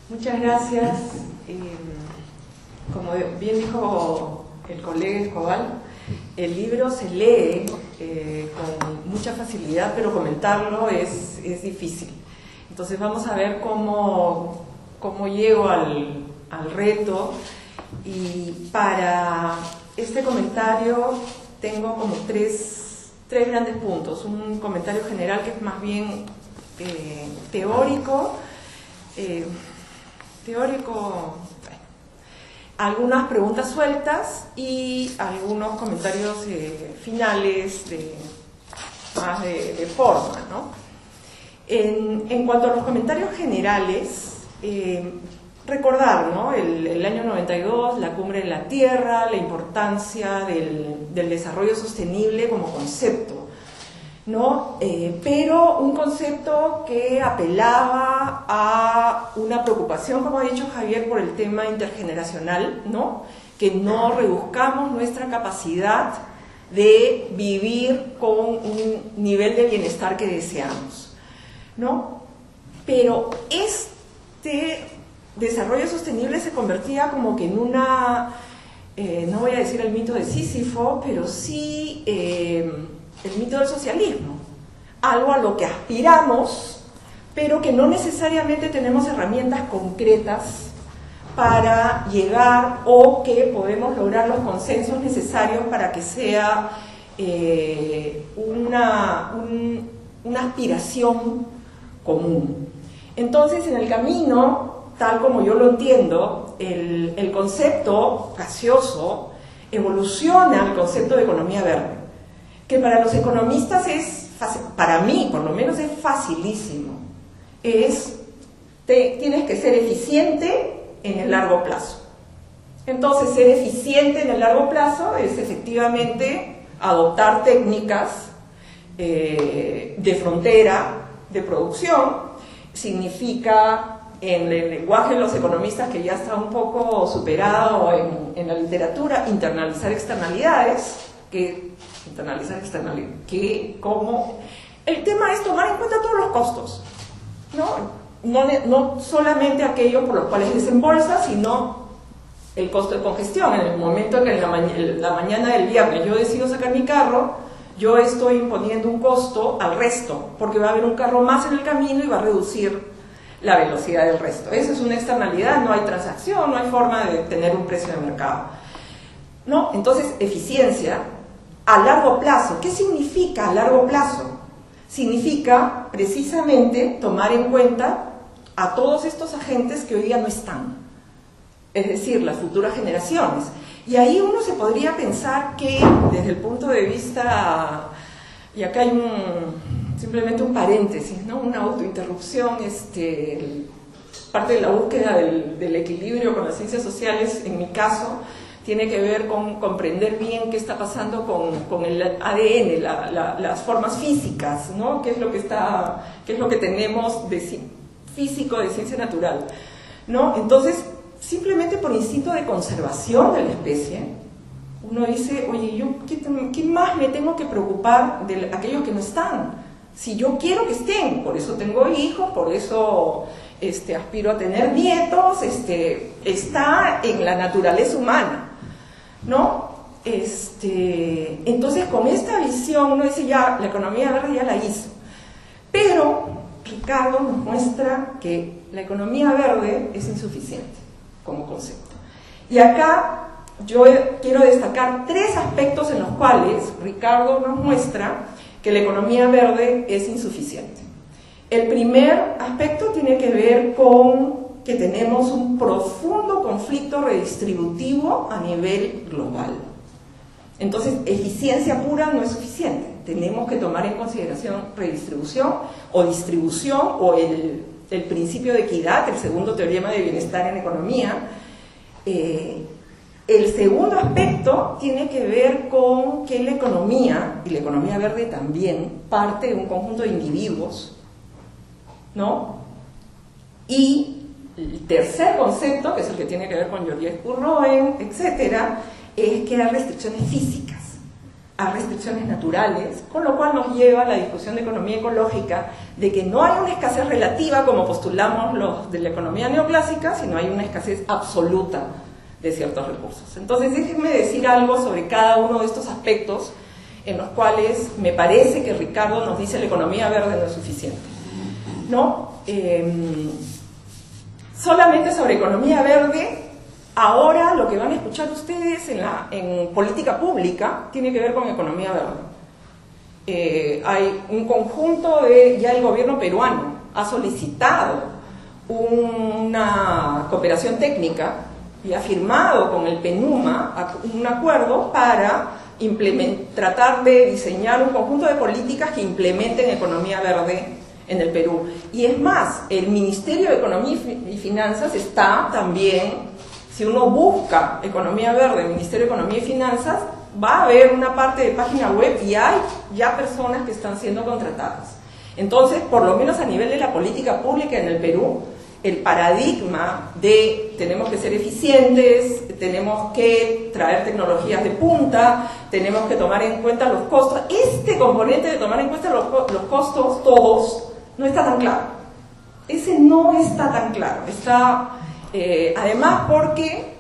Muchas gracias. Como bien dijo el colega Escobar, el libro se lee con mucha facilidad, pero comentarlo es difícil. Entonces vamos a ver cómo llego al reto. Y para este comentario tengo como tres grandes puntos. Un comentario general que es más bien teórico, algunas preguntas sueltas y algunos comentarios finales más de forma, ¿no? En cuanto a los comentarios generales, recordar, ¿no?, el año 92, la Cumbre de la Tierra, la importancia del desarrollo sostenible como concepto, ¿no? Pero un concepto que apelaba a una preocupación, como ha dicho Javier, por el tema intergeneracional, ¿no? Que no reduzcamos nuestra capacidad de vivir con un nivel de bienestar que deseamos, ¿no? Pero este desarrollo sostenible se convertía como que en una, no voy a decir el mito de Sísifo, pero sí el mito del socialismo, algo a lo que aspiramos, pero que no necesariamente tenemos herramientas concretas para llegar, o que podemos lograr los consensos necesarios para que sea una aspiración común. Entonces, en el camino, tal como yo lo entiendo, el concepto gaseoso evoluciona al concepto de economía verde, que para los economistas para mí por lo menos es facilísimo. Tienes que ser eficiente en el largo plazo. Entonces, ser eficiente en el largo plazo es efectivamente adoptar técnicas de frontera, de producción. Significa, en el lenguaje de los economistas, que ya está un poco superado en la literatura, internalizar externalidades. Como el tema es tomar en cuenta todos los costos, no solamente aquello por los cuales desembolsa, sino el costo de congestión. En el momento en que en la mañana del viernes yo decido sacar mi carro, yo estoy imponiendo un costo al resto, porque va a haber un carro más en el camino y va a reducir la velocidad del resto. Esa es una externalidad, no hay transacción, no hay forma de tener un precio de mercado, ¿no? Entonces, eficiencia a largo plazo. ¿Qué significa a largo plazo? Significa precisamente tomar en cuenta a todos estos agentes que hoy día no están, es decir, las futuras generaciones. Y ahí uno se podría pensar que, desde el punto de vista, y acá hay simplemente un paréntesis, ¿no?, una autointerrupción, parte de la búsqueda del equilibrio con las ciencias sociales, en mi caso, tiene que ver con comprender bien qué está pasando con el ADN, las formas físicas, ¿no? ¿Qué es lo que tenemos de físico, de ciencia natural, ¿no? Entonces, simplemente por instinto de conservación de la especie, uno dice, oye, ¿yo qué más me tengo que preocupar de aquellos que no están? Si yo quiero que estén, por eso tengo hijos, por eso aspiro a tener nietos, está en la naturaleza humana, ¿no? Entonces, con esta visión uno dice, ya, la economía verde ya la hizo. Pero Ricardo nos muestra que la economía verde es insuficiente como concepto. Y acá yo quiero destacar tres aspectos en los cuales Ricardo nos muestra que la economía verde es insuficiente. El primer aspecto tiene que ver con que tenemos un profundo conflicto redistributivo a nivel global. Entonces, eficiencia pura no es suficiente. Tenemos que tomar en consideración redistribución o distribución, o el principio de equidad, el segundo teorema de bienestar en economía. El segundo aspecto tiene que ver con que la economía, y la economía verde también, parte de un conjunto de individuos, ¿no? Y el tercer concepto, que es el que tiene que ver con Georges Bourgoin, etcétera, es que hay restricciones físicas a restricciones naturales, con lo cual nos lleva a la discusión de economía ecológica, de que no hay una escasez relativa como postulamos los de la economía neoclásica, sino hay una escasez absoluta de ciertos recursos. Entonces déjenme decir algo sobre cada uno de estos aspectos en los cuales me parece que Ricardo nos dice la economía verde no es suficiente, ¿no? Solamente sobre economía verde, ahora lo que van a escuchar ustedes en política pública tiene que ver con economía verde. Hay un conjunto ya el gobierno peruano ha solicitado una cooperación técnica y ha firmado con el PNUMA un acuerdo para tratar de diseñar un conjunto de políticas que implementen economía verde en el Perú. Y es más, el Ministerio de Economía y Finanzas está también, si uno busca economía verde, el Ministerio de Economía y Finanzas, va a haber una parte de página web y hay ya personas que están siendo contratadas. Entonces, por lo menos a nivel de la política pública en el Perú, el paradigma de tenemos que ser eficientes, tenemos que traer tecnologías de punta, tenemos que tomar en cuenta los costos. Este componente de tomar en cuenta los costos, todos, no está tan claro. Ese no está tan claro. Además porque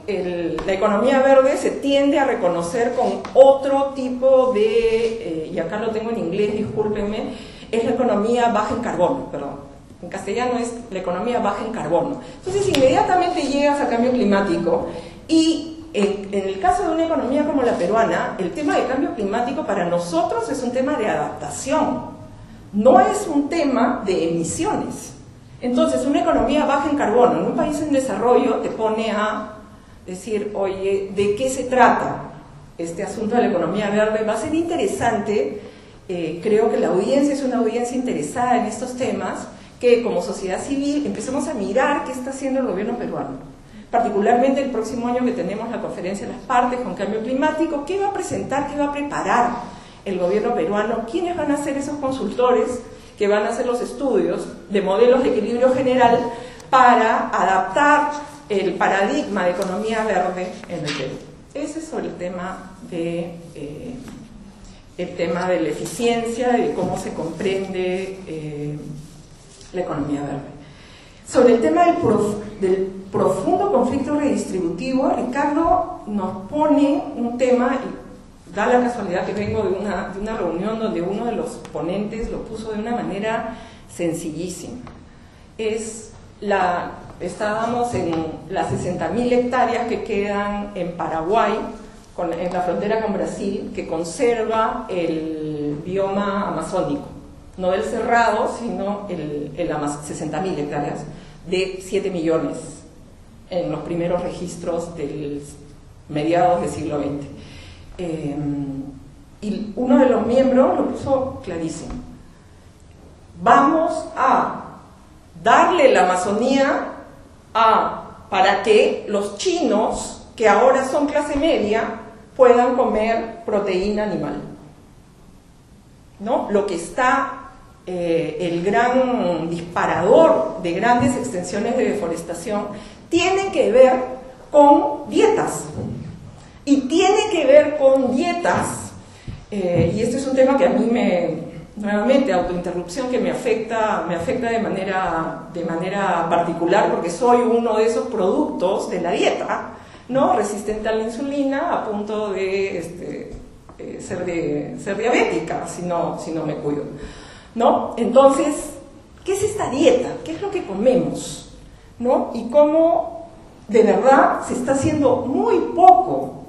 la economía verde se tiende a reconocer con otro tipo de, y acá lo tengo en inglés, discúlpenme, es la economía baja en carbono, perdón. En castellano es la economía baja en carbono. Entonces inmediatamente llegas a cambio climático y en el caso de una economía como la peruana, el tema de cambio climático para nosotros es un tema de adaptación, no es un tema de emisiones. Entonces una economía baja en carbono en un país en desarrollo te pone a decir, oye, ¿de qué se trata este asunto de la economía verde? Va a ser interesante, creo que la audiencia es una audiencia interesada en estos temas, que como sociedad civil empecemos a mirar qué está haciendo el gobierno peruano. Particularmente el próximo año que tenemos la conferencia de las partes con cambio climático, ¿qué va a presentar, qué va a preparar el gobierno peruano? ¿Quiénes van a ser esos consultores que van a hacer los estudios de modelos de equilibrio general para adaptar el paradigma de economía verde en el Perú? Ese es sobre el tema de la eficiencia, de cómo se comprende la economía verde. Sobre el tema del profundo conflicto redistributivo, Ricardo nos pone un tema, y da la casualidad que vengo de una reunión donde uno de los ponentes lo puso de una manera sencillísima. Estábamos en las 60.000 hectáreas que quedan en Paraguay, en la frontera con Brasil, que conserva el bioma amazónico. No del cerrado, sino 60.000 hectáreas de 7 millones en los primeros registros del mediados del siglo XX. Y uno de los miembros lo puso clarísimo. Vamos a darle la Amazonía para que los chinos, que ahora son clase media, puedan comer proteína animal, ¿no? Lo que está el gran disparador de grandes extensiones de deforestación tiene que ver con dietas, y tiene que ver con dietas, y este es un tema que a mí nuevamente, autointerrupción, que me afecta de manera particular, porque soy uno de esos productos de la dieta, ¿no? Resistente a la insulina, a punto de ser diabética si no me cuido, ¿no? Entonces, ¿qué es esta dieta? ¿Qué es lo que comemos? ¿No? Y cómo de verdad se está haciendo muy poco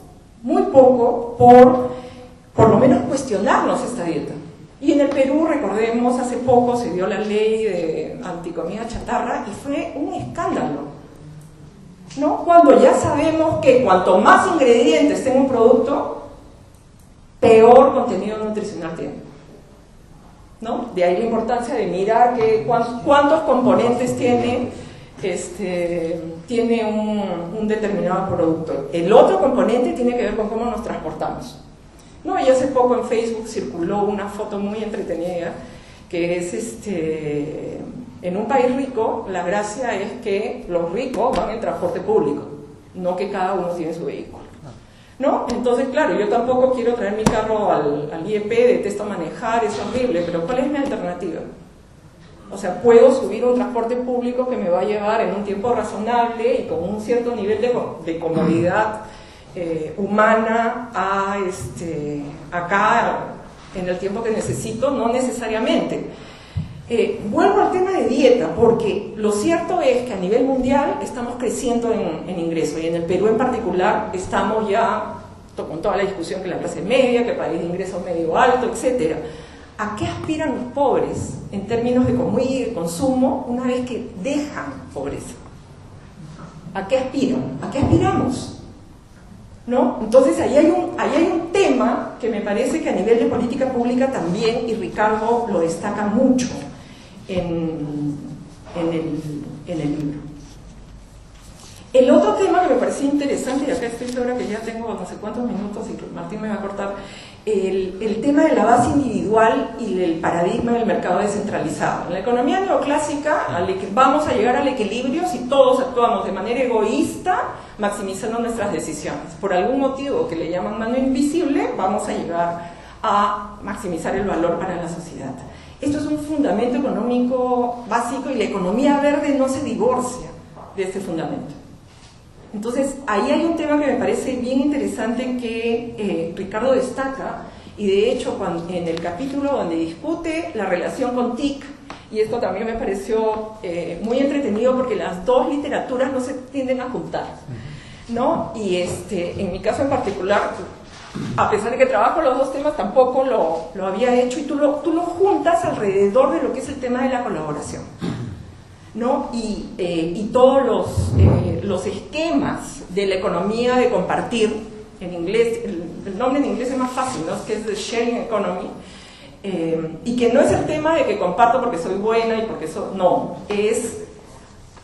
por lo menos cuestionarnos esta dieta. Y en el Perú, recordemos, hace poco se dio la ley de anticomida chatarra y fue un escándalo, ¿no? Cuando ya sabemos que cuanto más ingredientes tenga un producto, peor contenido nutricional tiene, ¿no? De ahí la importancia de mirar cuántos componentes tiene un determinado producto. El otro componente tiene que ver con cómo nos transportamos, ¿no? Y hace poco en Facebook circuló una foto muy entretenida que es en un país rico, la gracia es que los ricos van en transporte público, no que cada uno tiene su vehículo, ¿no? Entonces, claro, yo tampoco quiero traer mi carro al IEP, detesto manejar, es horrible, pero ¿cuál es mi alternativa? O sea, puedo subir un transporte público que me va a llevar en un tiempo razonable y con un cierto nivel de comodidad humana acá en el tiempo que necesito, no necesariamente. Vuelvo al tema de dieta, porque lo cierto es que a nivel mundial estamos creciendo en ingresos, y en el Perú en particular estamos ya con toda la discusión que la clase media, que el país de ingresos medio alto, etc. ¿A qué aspiran los pobres en términos de comida y de consumo una vez que dejan pobreza? ¿A qué aspiran? ¿A qué aspiramos? ¿No? Entonces ahí hay un tema que me parece que a nivel de política pública también, y Ricardo lo destaca mucho en el libro. El otro tema que me parecía interesante, y acá estoy segura que ya tengo no sé cuántos minutos y que Martín me va a cortar, el tema de la base individual y el paradigma del mercado descentralizado. En la economía neoclásica vamos a llegar al equilibrio si todos actuamos de manera egoísta, maximizando nuestras decisiones. Por algún motivo que le llaman mano invisible, vamos a llegar a maximizar el valor para la sociedad. Esto es un fundamento económico básico y la economía verde no se divorcia de este fundamento. Entonces, ahí hay un tema que me parece bien interesante que Ricardo destaca, y de hecho en el capítulo donde discute la relación con TIC, y esto también me pareció muy entretenido porque las dos literaturas no se tienden a juntar, ¿no? Y en mi caso en particular, a pesar de que trabajo los dos temas, tampoco lo había hecho, y tú lo juntas alrededor de lo que es el tema de la colaboración, ¿no? Y todos los esquemas de la economía de compartir, en inglés, el nombre en inglés es más fácil, ¿no? Que es the sharing economy, y que no es el tema de que comparto porque soy buena y porque no, es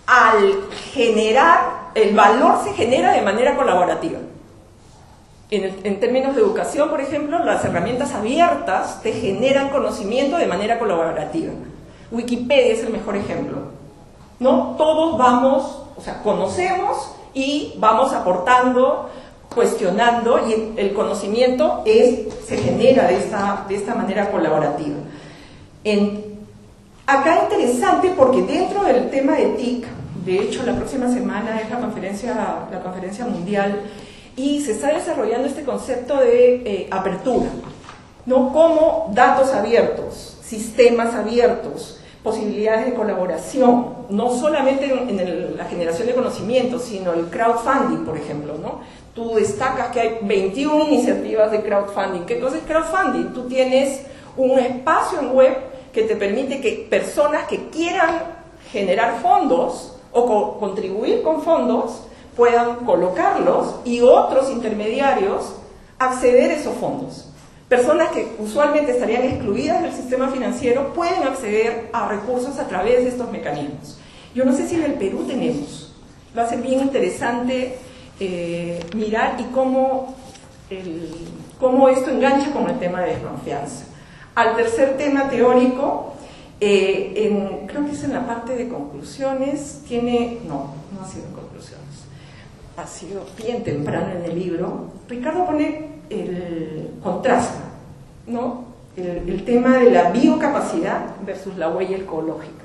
al generar, el valor se genera de manera colaborativa. En términos de educación, por ejemplo, las herramientas abiertas te generan conocimiento de manera colaborativa. Wikipedia es el mejor ejemplo, ¿no? Todos vamos, o sea, conocemos y vamos aportando, cuestionando, y el conocimiento se genera de esta manera colaborativa. Acá interesante porque dentro del tema de TIC, de hecho la próxima semana es la conferencia mundial, y se está desarrollando este concepto de apertura, ¿no? Como datos abiertos, sistemas abiertos, posibilidades de colaboración, no solamente en la generación de conocimiento, sino el crowdfunding, por ejemplo, ¿no? Tú destacas que hay 21 iniciativas de crowdfunding. ¿Qué cosa es crowdfunding? Tú tienes un espacio en web que te permite que personas que quieran generar fondos o contribuir con fondos puedan colocarlos, y otros intermediarios acceder a esos fondos. Personas que usualmente estarían excluidas del sistema financiero pueden acceder a recursos a través de estos mecanismos. Yo no sé si en el Perú tenemos. Va a ser bien interesante mirar y cómo esto engancha con el tema de desconfianza. Al tercer tema teórico, creo que es en la parte de conclusiones, no ha sido en conclusiones, ha sido bien temprano en el libro. Ricardo pone el contraste, ¿no? El tema de la biocapacidad versus la huella ecológica.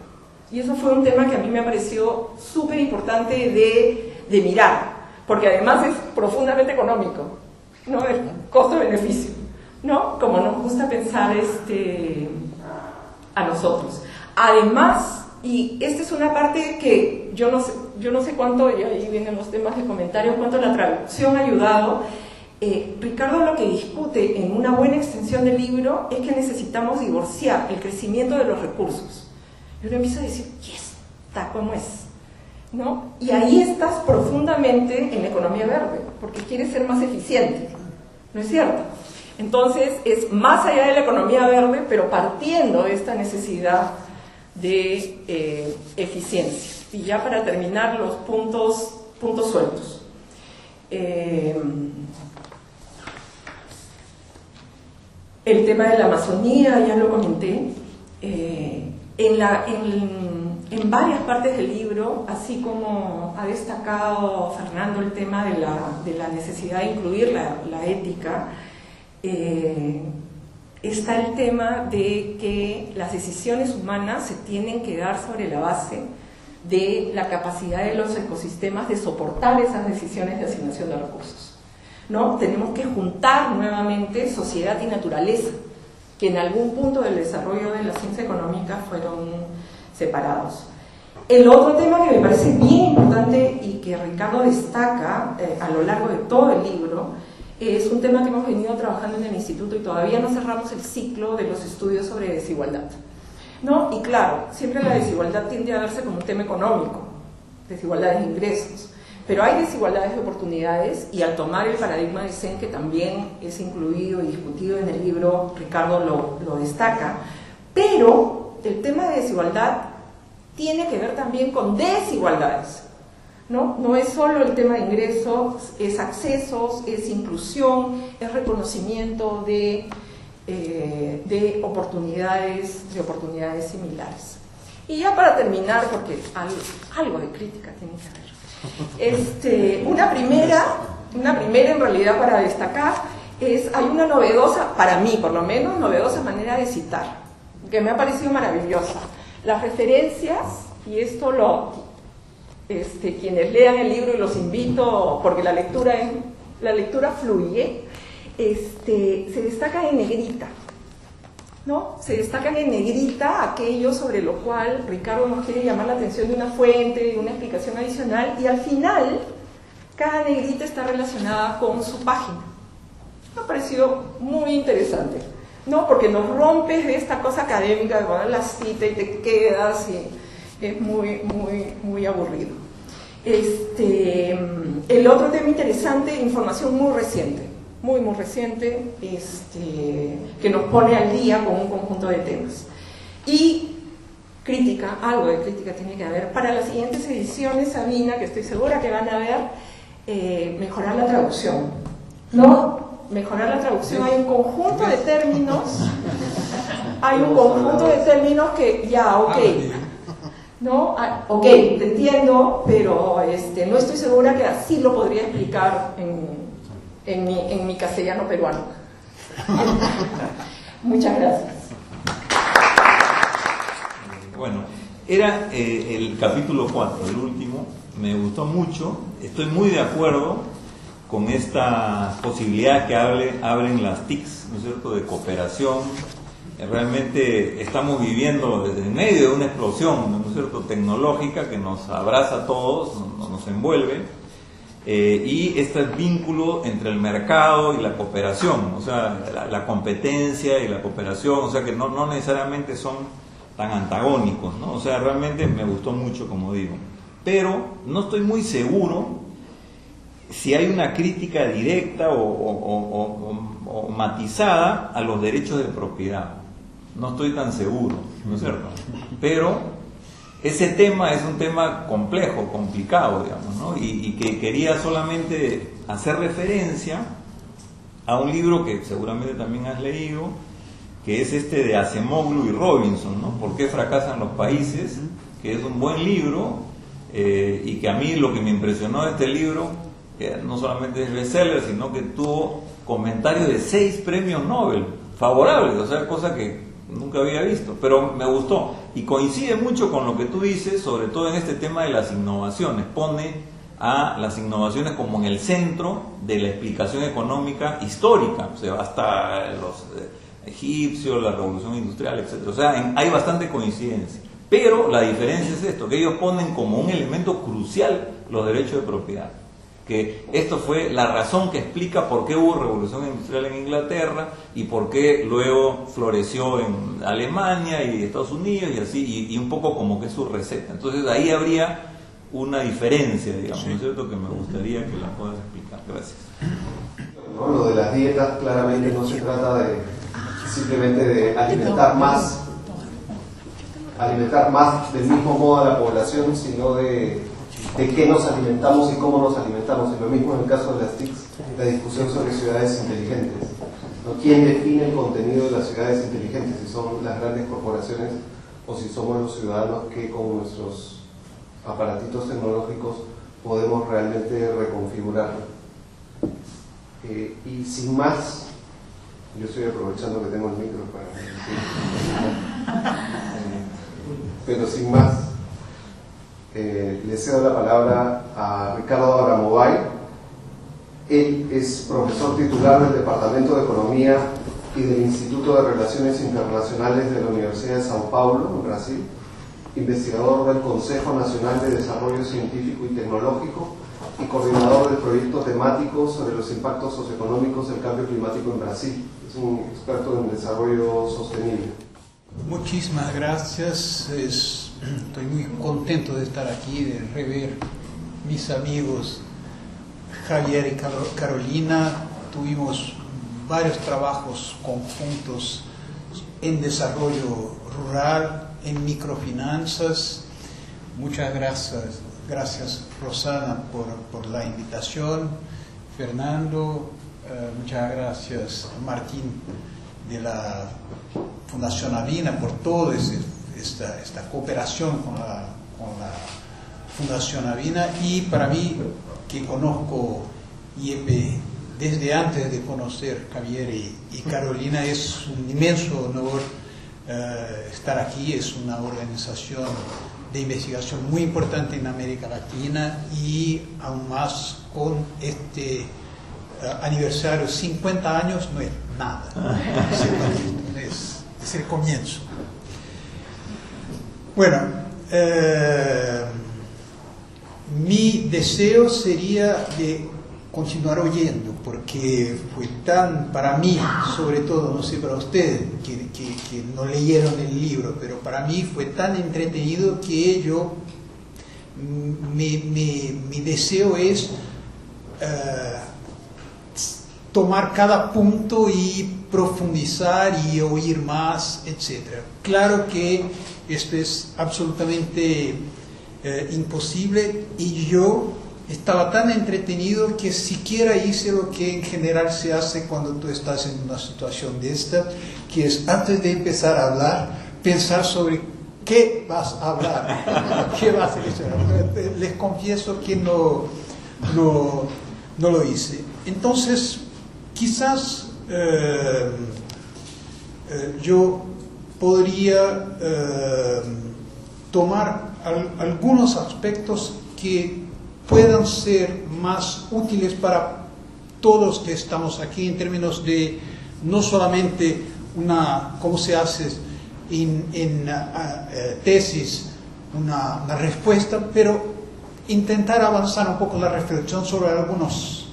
Y eso fue un tema que a mí me pareció súper importante de mirar, porque además es profundamente económico, ¿no? El costo-beneficio, ¿no? Como nos gusta pensar a nosotros. Además, y esta es una parte que yo no sé cuánto, y ahí vienen los temas de comentarios, cuánto la traducción ha ayudado. Ricardo lo que discute en una buena extensión del libro es que necesitamos divorciar el crecimiento de los recursos. Y uno empieza a decir, ¿y esta cómo es? ¿No? Y ahí estás profundamente en la economía verde, porque quieres ser más eficiente, ¿no es cierto? Entonces es más allá de la economía verde, pero partiendo de esta necesidad de eficiencia. Y ya para terminar, los puntos sueltos. El tema de la Amazonía, ya lo comenté. En en varias partes del libro, así como ha destacado Fernando el tema de la necesidad de incluir la ética, está el tema de que las decisiones humanas se tienen que dar sobre la base de la capacidad de los ecosistemas de soportar esas decisiones de asignación de recursos, ¿no? Tenemos que juntar nuevamente sociedad y naturaleza, que en algún punto del desarrollo de la ciencia económica fueron separados. El otro tema que me parece bien importante y que Ricardo destaca a lo largo de todo el libro es un tema que hemos venido trabajando en el instituto y todavía no cerramos el ciclo de los estudios sobre desigualdad, ¿no? Y claro, siempre la desigualdad tiende a verse como un tema económico, desigualdades de ingresos, pero hay desigualdades de oportunidades, y al tomar el paradigma de Sen, que también es incluido y discutido en el libro, Ricardo lo destaca, pero el tema de desigualdad tiene que ver también con desigualdades, ¿no? No es solo el tema de ingresos, es accesos, es inclusión, es reconocimiento de oportunidades similares. Y ya para terminar, porque algo de crítica tiene que haber, una primera en realidad para destacar hay una novedosa, para mí por lo menos, novedosa manera de citar, que me ha parecido maravillosa. Las referencias, y esto quienes lean el libro, y los invito, porque la lectura fluye, se destacan en negrita, ¿no? Se destacan en negrita aquello sobre lo cual Ricardo nos quiere llamar la atención de una fuente, de una explicación adicional, y al final cada negrita está relacionada con su página. Me ha parecido muy interesante, ¿no? Porque nos rompes de esta cosa académica de poner la cita y te quedas, y es muy aburrido. El otro tema interesante, información muy reciente, muy reciente, que nos pone al día con un conjunto de temas. Y crítica, algo de crítica tiene que haber. Para las siguientes ediciones, Sabina, que estoy segura que van a ver, mejorar la traducción, ¿no? Mejorar la traducción, hay un conjunto de términos, que ya, ok, ¿no? Ok, te entiendo, pero no estoy segura que así lo podría explicar en mi castellano peruano. Muchas gracias. Bueno, era el capítulo 4, el último, me gustó mucho, estoy muy de acuerdo con esta posibilidad que abren las TICs, ¿no es cierto?, de cooperación. Realmente estamos viviendo desde en medio de una explosión, ¿no es cierto?, tecnológica que nos abraza a todos, nos envuelve, y este vínculo entre el mercado y la cooperación, o sea, la competencia y la cooperación, o sea, que no necesariamente son tan antagónicos, ¿no? O sea, realmente me gustó mucho, como digo, pero no estoy muy seguro si hay una crítica directa o matizada a los derechos de propiedad. No estoy tan seguro, ¿no es cierto? Pero ese tema es un tema complejo, complicado, digamos, ¿no? Y que quería solamente hacer referencia a un libro que seguramente también has leído, que es de Acemoglu y Robinson, ¿no? ¿Por qué fracasan los países? Que es un buen libro, y que a mí lo que me impresionó de este libro, que no solamente es bestseller, sino que tuvo comentarios de 6 premios Nobel favorables, o sea, cosa que nunca había visto, pero me gustó y coincide mucho con lo que tú dices, sobre todo en este tema de las innovaciones. Pone a las innovaciones como en el centro de la explicación económica histórica, o sea, hasta los egipcios, la revolución industrial, etc. O sea, hay bastante coincidencia, pero la diferencia es esto, que ellos ponen como un elemento crucial los derechos de propiedad, que esto fue la razón que explica por qué hubo revolución industrial en Inglaterra y por qué luego floreció en Alemania y Estados Unidos y así, y un poco como que es su receta. Entonces ahí habría una diferencia, digamos, ¿no es cierto?, que me gustaría que la puedas explicar. Gracias. No, lo de las dietas claramente no se trata de simplemente de alimentar más del mismo modo a la población, sino de qué nos alimentamos y cómo nos alimentamos. Es lo mismo en el caso de las TICs, la discusión sobre ciudades inteligentes, ¿no? ¿Quién define el contenido de las ciudades inteligentes? Si son las grandes corporaciones o si somos los ciudadanos que con nuestros aparatitos tecnológicos podemos realmente reconfigurarlo. Y sin más, yo estoy aprovechando que tengo el micro para decir, pero sin más, le cedo la palabra a Ricardo Abramovay. Él es profesor titular del Departamento de Economía y del Instituto de Relaciones Internacionales de la Universidad de São Paulo, en Brasil, investigador del Consejo Nacional de Desarrollo Científico y Tecnológico y coordinador del proyecto temático sobre los impactos socioeconómicos del cambio climático en Brasil. Es un experto en desarrollo sostenible. Muchísimas gracias. Estoy muy contento de estar aquí, de rever mis amigos Javier y Carolina. Tuvimos varios trabajos conjuntos en desarrollo rural, en microfinanzas. Muchas gracias Rosana por la invitación, Fernando, muchas gracias Martín de la Fundación Avina por toda esta cooperación con la Fundación Avina, y para mí, que conozco IEP desde antes de conocer Javier y Carolina, es un inmenso honor estar aquí. Es una organización de investigación muy importante en América Latina, y aún más con este aniversario, 50 años no es nada, es el comienzo. Bueno, mi deseo sería de continuar oyendo, porque fue tan, para mí, sobre todo, no sé para ustedes, que no leyeron el libro, pero para mí fue tan entretenido que yo, mi deseo es tomar cada punto y profundizar y oír más, etc. Claro que esto es absolutamente imposible, y yo estaba tan entretenido que siquiera hice lo que en general se hace cuando tú estás en una situación de esta, que es, antes de empezar a hablar, pensar sobre qué vas a hablar, qué vas a decir. Les confieso que no lo hice. Entonces, quizás yo podría tomar algunos aspectos que puedan ser más útiles para todos que estamos aquí, en términos de no solamente cómo se hace en tesis una respuesta, pero intentar avanzar un poco la reflexión sobre algunos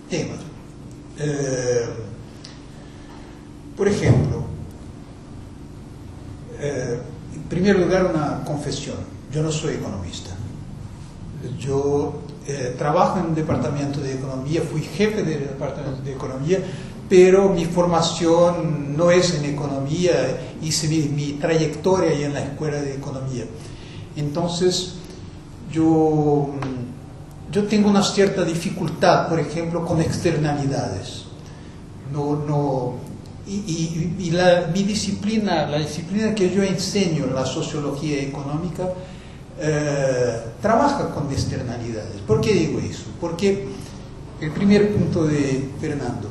temas. Por ejemplo, en primer lugar, una confesión: yo no soy economista. Yo trabajo en un departamento de economía, fui jefe del departamento de economía, pero mi formación no es en economía, hice mi trayectoria ahí en la escuela de economía. Entonces, yo tengo una cierta dificultad, por ejemplo, con externalidades. Mi disciplina, la disciplina que yo enseño, la sociología económica, trabaja con externalidades. ¿Por qué digo eso? Porque el primer punto de Fernando,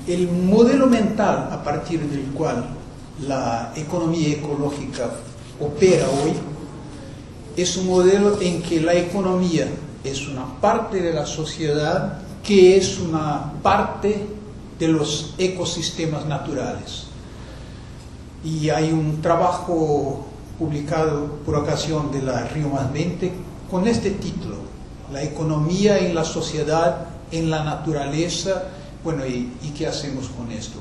el modelo mental a partir del cual la economía ecológica opera hoy es un modelo en que la economía es una parte de la sociedad que es una parte de los ecosistemas naturales. Y hay un trabajo publicado por ocasión de la Río +20 con este título: la economía en la sociedad, en la naturaleza. Bueno, ¿y qué hacemos con esto?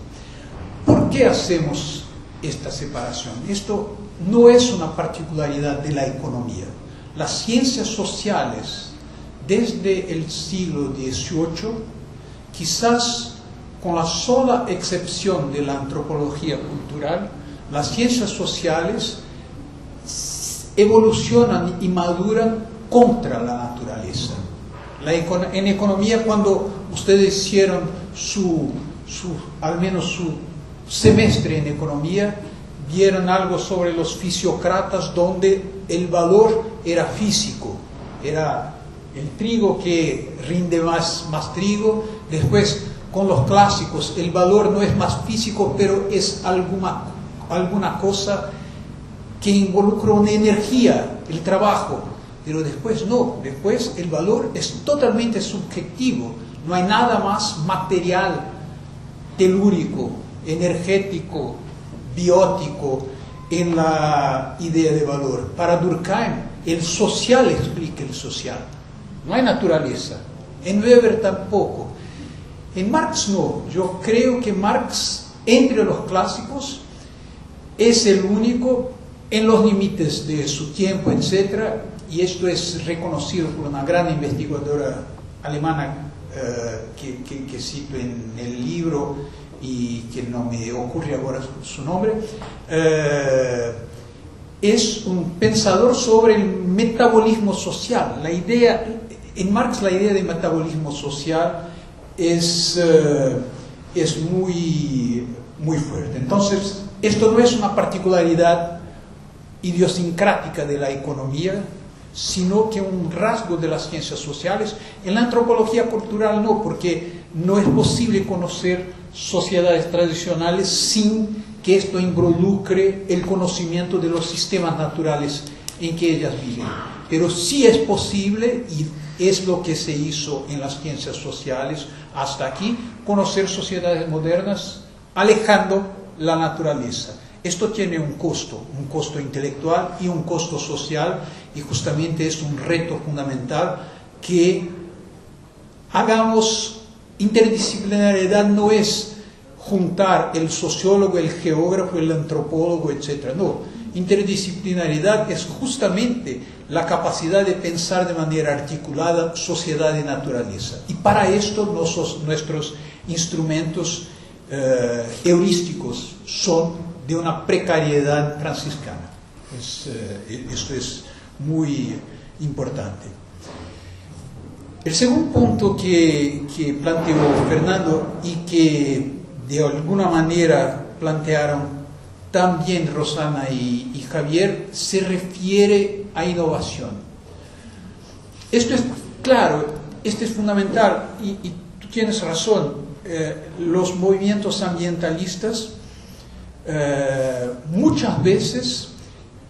¿Por qué hacemos esta separación? Esto no es una particularidad de la economía. Las ciencias sociales, desde el siglo XVIII, quizás con la sola excepción de la antropología cultural, las ciencias sociales evolucionan y maduran contra la naturaleza. En economía, cuando ustedes hicieron al menos su semestre en economía, vieron algo sobre los fisiócratas, donde el valor era físico, era el trigo que rinde más trigo. Después, con los clásicos, el valor no es más físico, pero es alguna cosa que involucra una energía, el trabajo. Pero después no, después el valor es totalmente subjetivo, no hay nada más material, telúrico, energético, biótico en la idea de valor. Para Durkheim, el social explica el social, no hay naturaleza. En Weber tampoco. En Marx no. Yo creo que Marx, entre los clásicos, es el único, en los límites de su tiempo, etc., y esto es reconocido por una gran investigadora alemana que cito en el libro y que no me ocurre ahora su nombre, es un pensador sobre el metabolismo social. La idea, en Marx la idea de metabolismo social es muy fuerte. Entonces, esto no es una particularidad idiosincrática de la economía, sino que un rasgo de las ciencias sociales. En la antropología cultural no, porque no es posible conocer sociedades tradicionales sin que esto involucre el conocimiento de los sistemas naturales en que ellas viven. Pero sí es posible, y es lo que se hizo en las ciencias sociales hasta aquí, conocer sociedades modernas alejando la naturaleza. Esto tiene un costo intelectual y un costo social, y justamente es un reto fundamental que hagamos. Interdisciplinariedad no es juntar el sociólogo, el geógrafo, el antropólogo, etc. No, interdisciplinariedad es justamente la capacidad de pensar de manera articulada sociedad y naturaleza. Y para esto nuestros instrumentos heurísticos son de una precariedad franciscana. Esto es muy importante. El segundo punto que planteó Fernando y que de alguna manera plantearon también Rosana y Javier se refiere a innovación. Esto es claro, esto es fundamental y tú tienes razón. Los movimientos ambientalistas muchas veces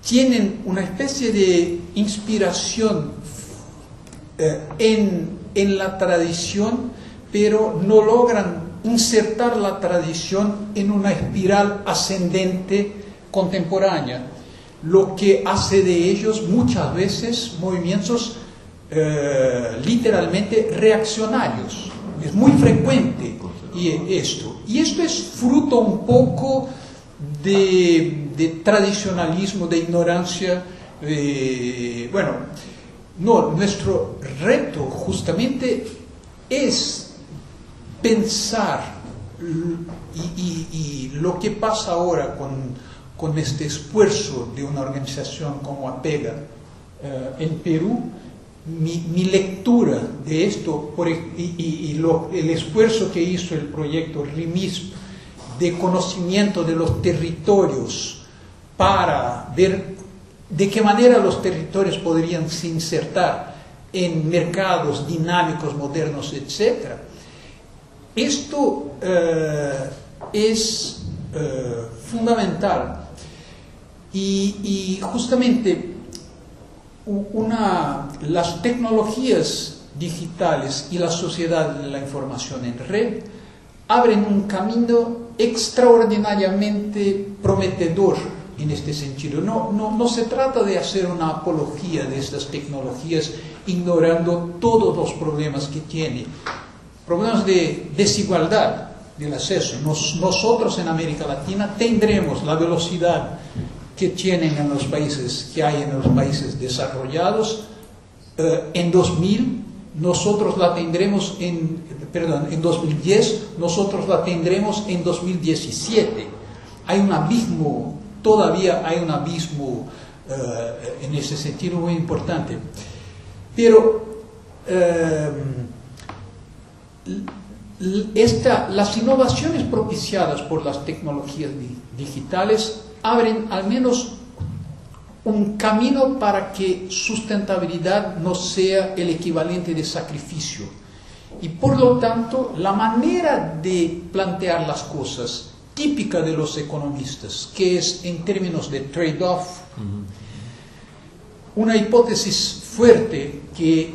tienen una especie de inspiración en la tradición, pero no logran insertar la tradición en una espiral ascendente contemporánea, lo que hace de ellos muchas veces movimientos literalmente reaccionarios. Es muy frecuente y esto es fruto un poco de tradicionalismo, de ignorancia. No, nuestro reto justamente es pensar, y lo que pasa ahora con este esfuerzo de una organización como APEGA en Perú. Mi lectura de esto el esfuerzo que hizo el proyecto RIMISP de conocimiento de los territorios para ver de qué manera los territorios podrían se insertar en mercados dinámicos, modernos, etc. Esto es fundamental y justamente las tecnologías digitales y la sociedad de la información en red abren un camino extraordinariamente prometedor en este sentido. No se trata de hacer una apología de estas tecnologías ignorando todos los problemas que tiene. Problemas de desigualdad del acceso. Nosotros en América Latina tendremos la velocidad que tienen en los países, que hay en los países desarrollados. En 2000 nosotros la tendremos en 2010, nosotros la tendremos en 2017. Hay un abismo, todavía hay un abismo en ese sentido muy importante. Pero las innovaciones propiciadas por las tecnologías digitales abren al menos un camino para que sustentabilidad no sea el equivalente de sacrificio. Y por lo tanto, la manera de plantear las cosas típica de los economistas, que es en términos de trade-off, una hipótesis fuerte que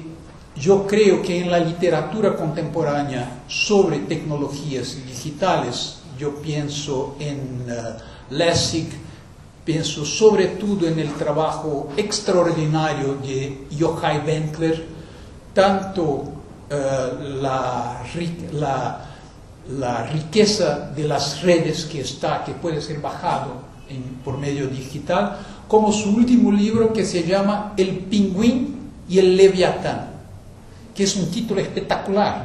yo creo que en la literatura contemporánea sobre tecnologías digitales, yo pienso en Lessig, pienso sobre todo en el trabajo extraordinario de Yochai Benkler, tanto la riqueza de las redes que puede ser bajado por medio digital, como su último libro que se llama El Pingüín y el Leviatán, que es un título espectacular.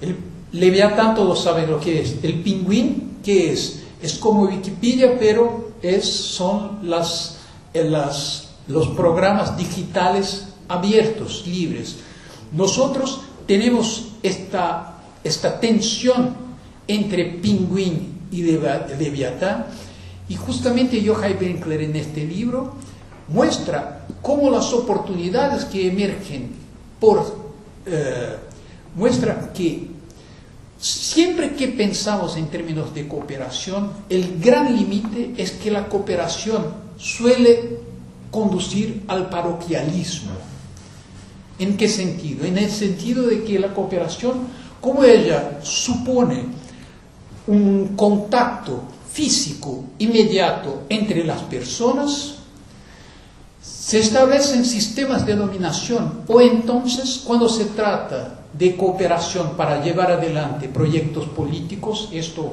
El Leviatán todos saben lo que es. El Pingüín, ¿qué es? Es como Wikipedia, pero son los programas digitales abiertos, libres. Nosotros tenemos esta tensión entre Pingüín y Leviatán, y justamente Yochai Benkler en este libro muestra cómo las oportunidades que emergen muestra que siempre que pensamos en términos de cooperación, el gran límite es que la cooperación suele conducir al paroquialismo. ¿En qué sentido? En el sentido de que la cooperación, como ella supone un contacto físico inmediato entre las personas, se establecen sistemas de dominación, o entonces cuando se trata de cooperación para llevar adelante proyectos políticos, esto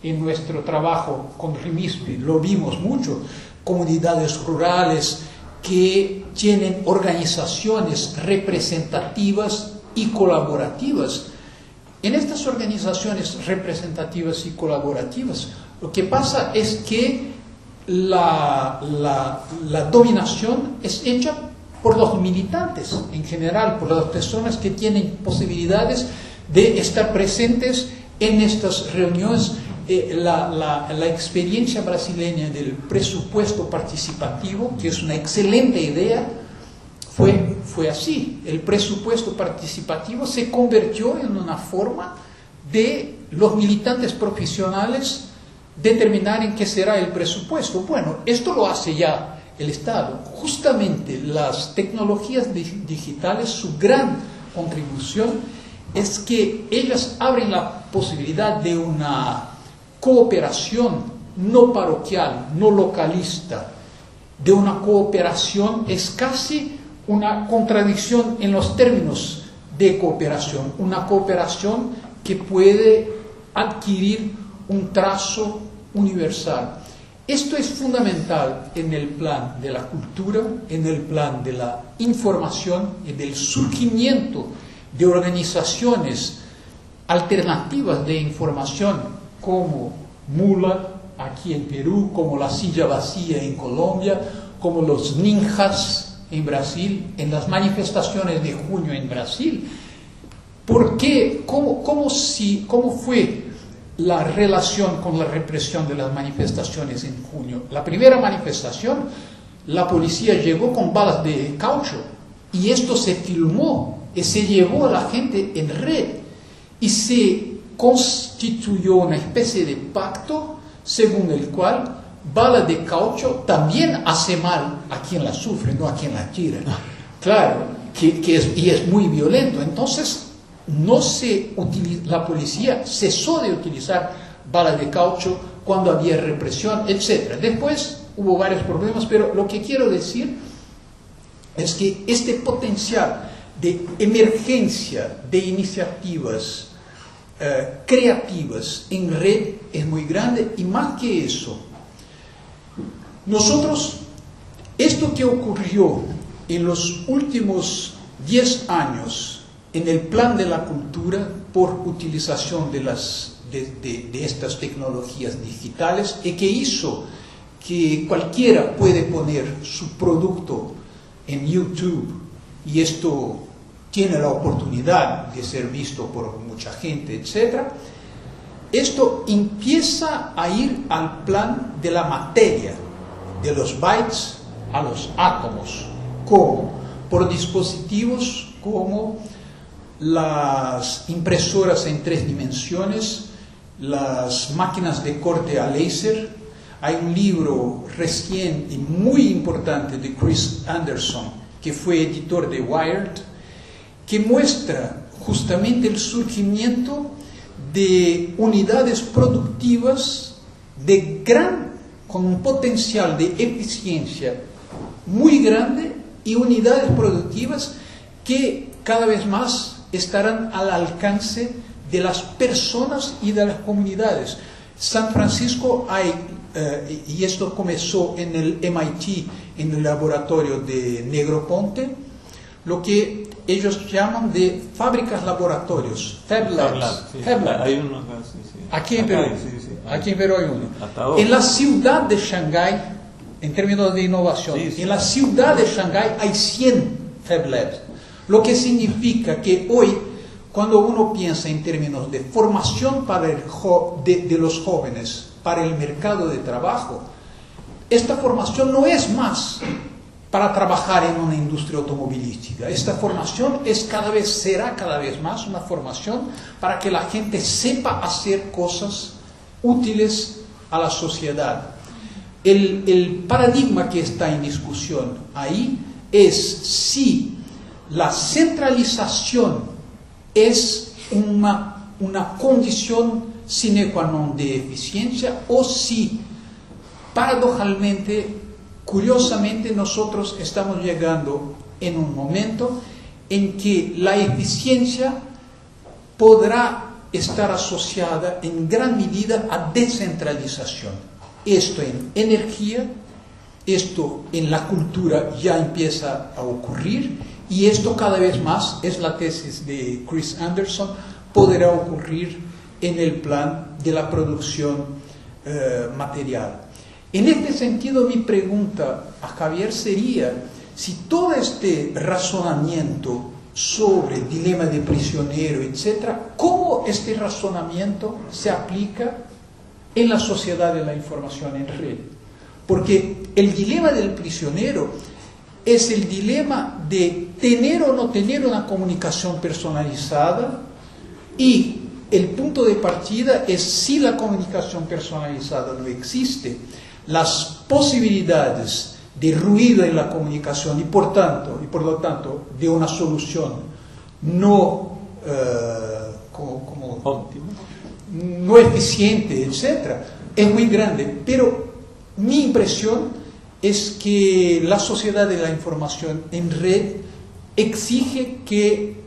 en nuestro trabajo con RIMISPI lo vimos mucho, comunidades rurales que tienen organizaciones representativas y colaborativas. En estas organizaciones representativas y colaborativas, lo que pasa es que la dominación es hecha por los militantes en general, por las personas que tienen posibilidades de estar presentes en estas reuniones. La experiencia brasileña del presupuesto participativo, que es una excelente idea, fue así. El presupuesto participativo se convirtió en una forma de los militantes profesionales determinar en qué será el presupuesto. Bueno, esto lo hace ya el Estado. Justamente las tecnologías digitales, su gran contribución es que ellas abren la posibilidad de una cooperación no paroquial, no localista, de una cooperación. Es casi una contradicción en los términos de cooperación, una cooperación que puede adquirir un trazo universal. Esto es fundamental en el plan de la cultura, en el plan de la información y del surgimiento de organizaciones alternativas de información como MULA aquí en Perú, como la Silla Vacía en Colombia, como los ninjas en Brasil, en las manifestaciones de junio en Brasil. ¿Por qué? ¿Cómo fue la relación con la represión de las manifestaciones en junio? La primera manifestación, la policía llegó con balas de caucho y esto se filmó y se llevó a la gente en red y se constituyó una especie de pacto según el cual bala de caucho también hace mal a quien la sufre, no a quien la tira. Claro, y es muy violento. Entonces, la policía cesó de utilizar balas de caucho cuando había represión, etc. Después hubo varios problemas, pero lo que quiero decir es que este potencial de emergencia de iniciativas creativas en red es muy grande. Y más que eso, nosotros, esto que ocurrió en los últimos 10 años en el plan de la cultura por utilización de estas tecnologías digitales, y que hizo que cualquiera puede poner su producto en YouTube y esto tiene la oportunidad de ser visto por mucha gente, etc., esto empieza a ir al plan de la materia, de los bytes a los átomos, como por dispositivos como las impresoras en 3 dimensiones, las máquinas de corte a láser. Hay un libro recién y muy importante de Chris Anderson, que fue editor de Wired, que muestra justamente el surgimiento de unidades productivas con un potencial de eficiencia muy grande y unidades productivas que cada vez más estarán al alcance de las personas y de las comunidades. San Francisco hay, y esto comenzó en el MIT, en el laboratorio de Negroponte, lo que ellos llaman de fábricas laboratorios, Fab Labs. Fab Labs. Hay uno acá, sí. Aquí en Perú. Aquí en Perú hay uno. Hasta ahora. En la ciudad de Shanghái, en términos de innovación, en la ciudad de Shanghái hay 100 Fab Labs. Lo que significa que hoy, cuando uno piensa en términos de formación de los jóvenes para el mercado de trabajo, esta formación no es más para trabajar en una industria automovilística. Esta formación será cada vez más una formación para que la gente sepa hacer cosas útiles a la sociedad. El paradigma que está en discusión ahí es si la centralización es una condición sine qua non de eficiencia o si, paradojalmente, curiosamente, nosotros estamos llegando en un momento en que la eficiencia podrá estar asociada en gran medida a descentralización. Esto en energía, esto en la cultura ya empieza a ocurrir y esto cada vez más, es la tesis de Chris Anderson, podrá ocurrir en el plan de la producción material. En este sentido, mi pregunta a Javier sería si todo este razonamiento sobre dilema de prisionero, etc., ¿cómo este razonamiento se aplica en la sociedad de la información en red? Porque el dilema del prisionero es el dilema de tener o no tener una comunicación personalizada y el punto de partida es si la comunicación personalizada no existe, las posibilidades de ruido en la comunicación y por lo tanto de una solución no no eficiente, etc., es muy grande. Pero mi impresión es que la sociedad de la información en red exige que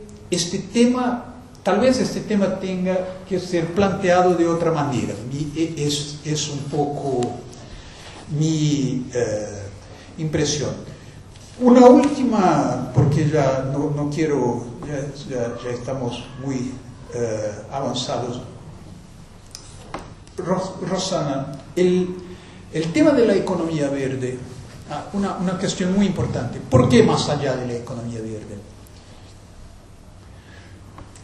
tal vez este tema tenga que ser planteado de otra manera. Es un poco mi impresión. Una última, porque ya no quiero, ya estamos muy avanzados. Rosana, el tema de la economía verde, una cuestión muy importante. ¿Por qué más allá de la economía verde?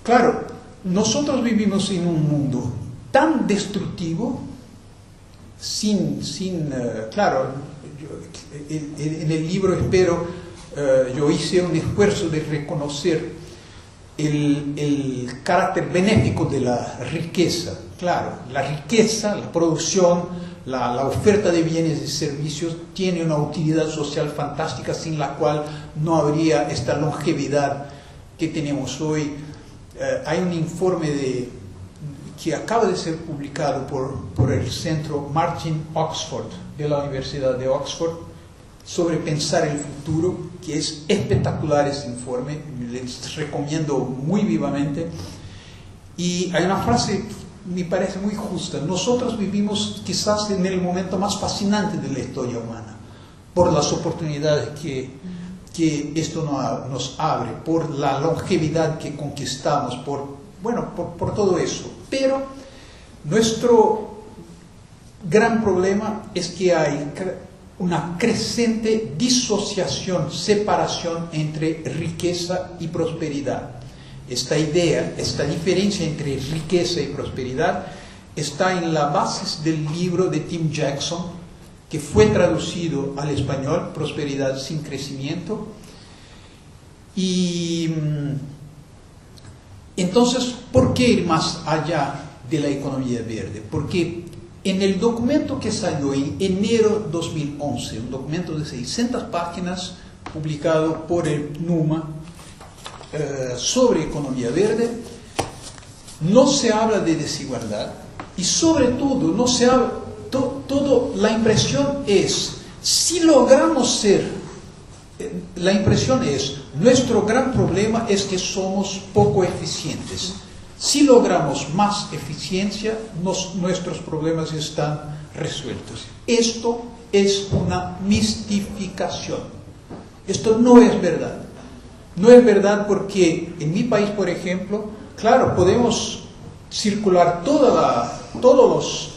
Claro, nosotros vivimos en un mundo tan destructivo, claro, en el libro yo hice un esfuerzo de reconocer el carácter benéfico de la riqueza. Claro, la riqueza, la producción, la oferta de bienes y servicios tiene una utilidad social fantástica sin la cual no habría esta longevidad que tenemos hoy. Hay un informe que acaba de ser publicado por el Centro Martin Oxford de la Universidad de Oxford sobre pensar el futuro, que es espectacular ese informe, les recomiendo muy vivamente. Y hay una frase me parece muy justa: nosotros vivimos quizás en el momento más fascinante de la historia humana, por las oportunidades que esto nos abre, por la longevidad que conquistamos, por todo eso. Pero nuestro gran problema es que hay una creciente disociación, separación entre riqueza y prosperidad. Esta idea, esta diferencia entre riqueza y prosperidad está en la base del libro de Tim Jackson, que fue traducido al español, Prosperidad sin crecimiento. Y entonces, ¿por qué ir más allá de la economía verde? Porque en el documento que salió en enero de 2011, un documento de 600 páginas publicado por el NUMA sobre economía verde, no se habla de desigualdad y sobre todo no se habla, la impresión es, si logramos ser, la impresión es, nuestro gran problema es que somos poco eficientes. Si logramos más eficiencia, nuestros problemas están resueltos. Esto es una mistificación. Esto no es verdad. No es verdad porque en mi país, por ejemplo, claro, podemos circular todos los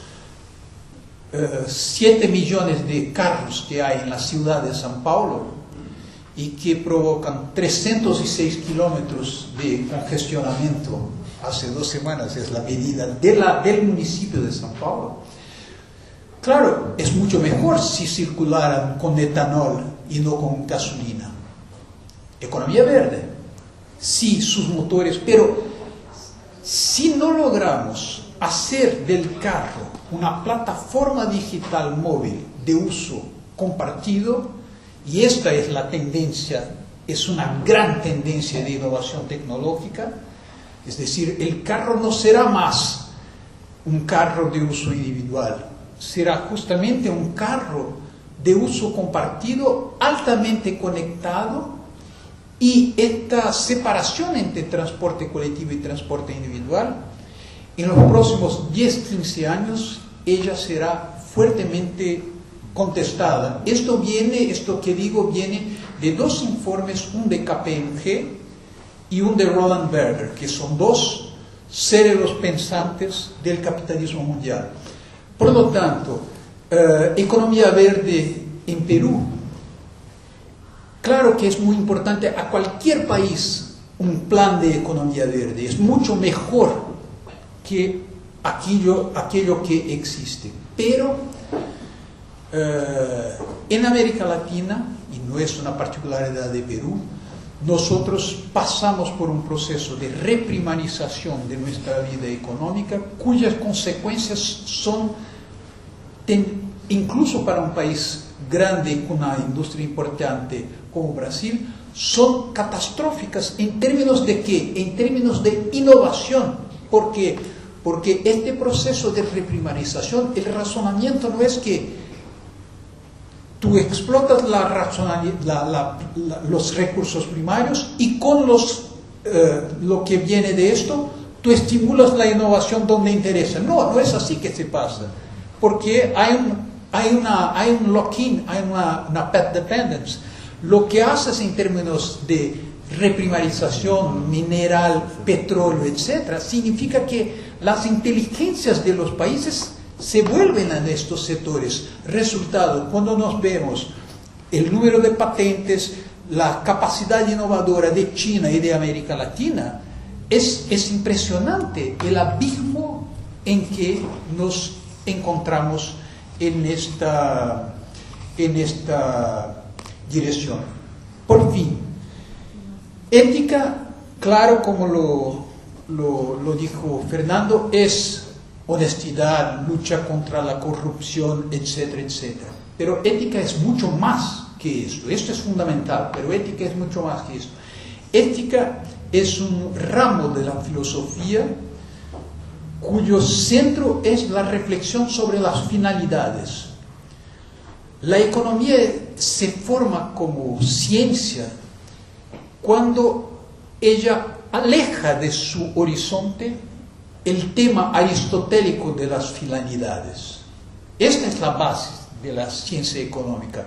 7 millones de carros que hay en la ciudad de São Paulo y que provocan 306 kilómetros de congestionamiento. Hace 2 semanas es la medida del municipio de São Paulo. Claro, es mucho mejor si circularan con etanol y no con gasolina. Economía verde, sí, sus motores, pero si no logramos hacer del carro una plataforma digital móvil de uso compartido, y esta es la tendencia, es una gran tendencia de innovación tecnológica, es decir, el carro no será más un carro de uso individual, será justamente un carro de uso compartido, altamente conectado, y esta separación entre transporte colectivo y transporte individual, en los próximos 10-15 años, ella será fuertemente contestada. Esto que digo viene de 2 informes, un de KPMG y un de Roland Berger, que son 2 cerebros pensantes del capitalismo mundial. Por lo tanto, economía verde en Perú, claro que es muy importante a cualquier país un plan de economía verde, es mucho mejor que aquello que existe. Pero en América Latina, y no es una particularidad de Perú, nosotros pasamos por un proceso de reprimarización de nuestra vida económica, cuyas consecuencias son, incluso para un país grande con una industria importante como Brasil, son catastróficas en términos de ¿qué? En términos de innovación. ¿Por qué? Porque este proceso de reprimarización, el razonamiento no es que tú explotas los recursos primarios y con lo que viene de esto, tú estimulas la innovación donde interesa. No es así que se pasa. Porque hay un lock-in, hay una path dependence. Lo que haces en términos de reprimarización, mineral, petróleo, etc., significa que las inteligencias de los países se vuelven en estos sectores. Resultado, cuando nos vemos el número de patentes, la capacidad innovadora de China y de América Latina, es impresionante el abismo en que nos encontramos en esta dirección. Por fin, ética, claro, como lo dijo Fernando, es honestidad, lucha contra la corrupción, etcétera, etcétera. Pero ética es mucho más que esto. Esto es fundamental, pero ética es mucho más que esto. Ética es un ramo de la filosofía cuyo centro es la reflexión sobre las finalidades. La economía se forma como ciencia cuando ella aleja de su horizonte el tema aristotélico de las finalidades. Esta es la base de la ciencia económica.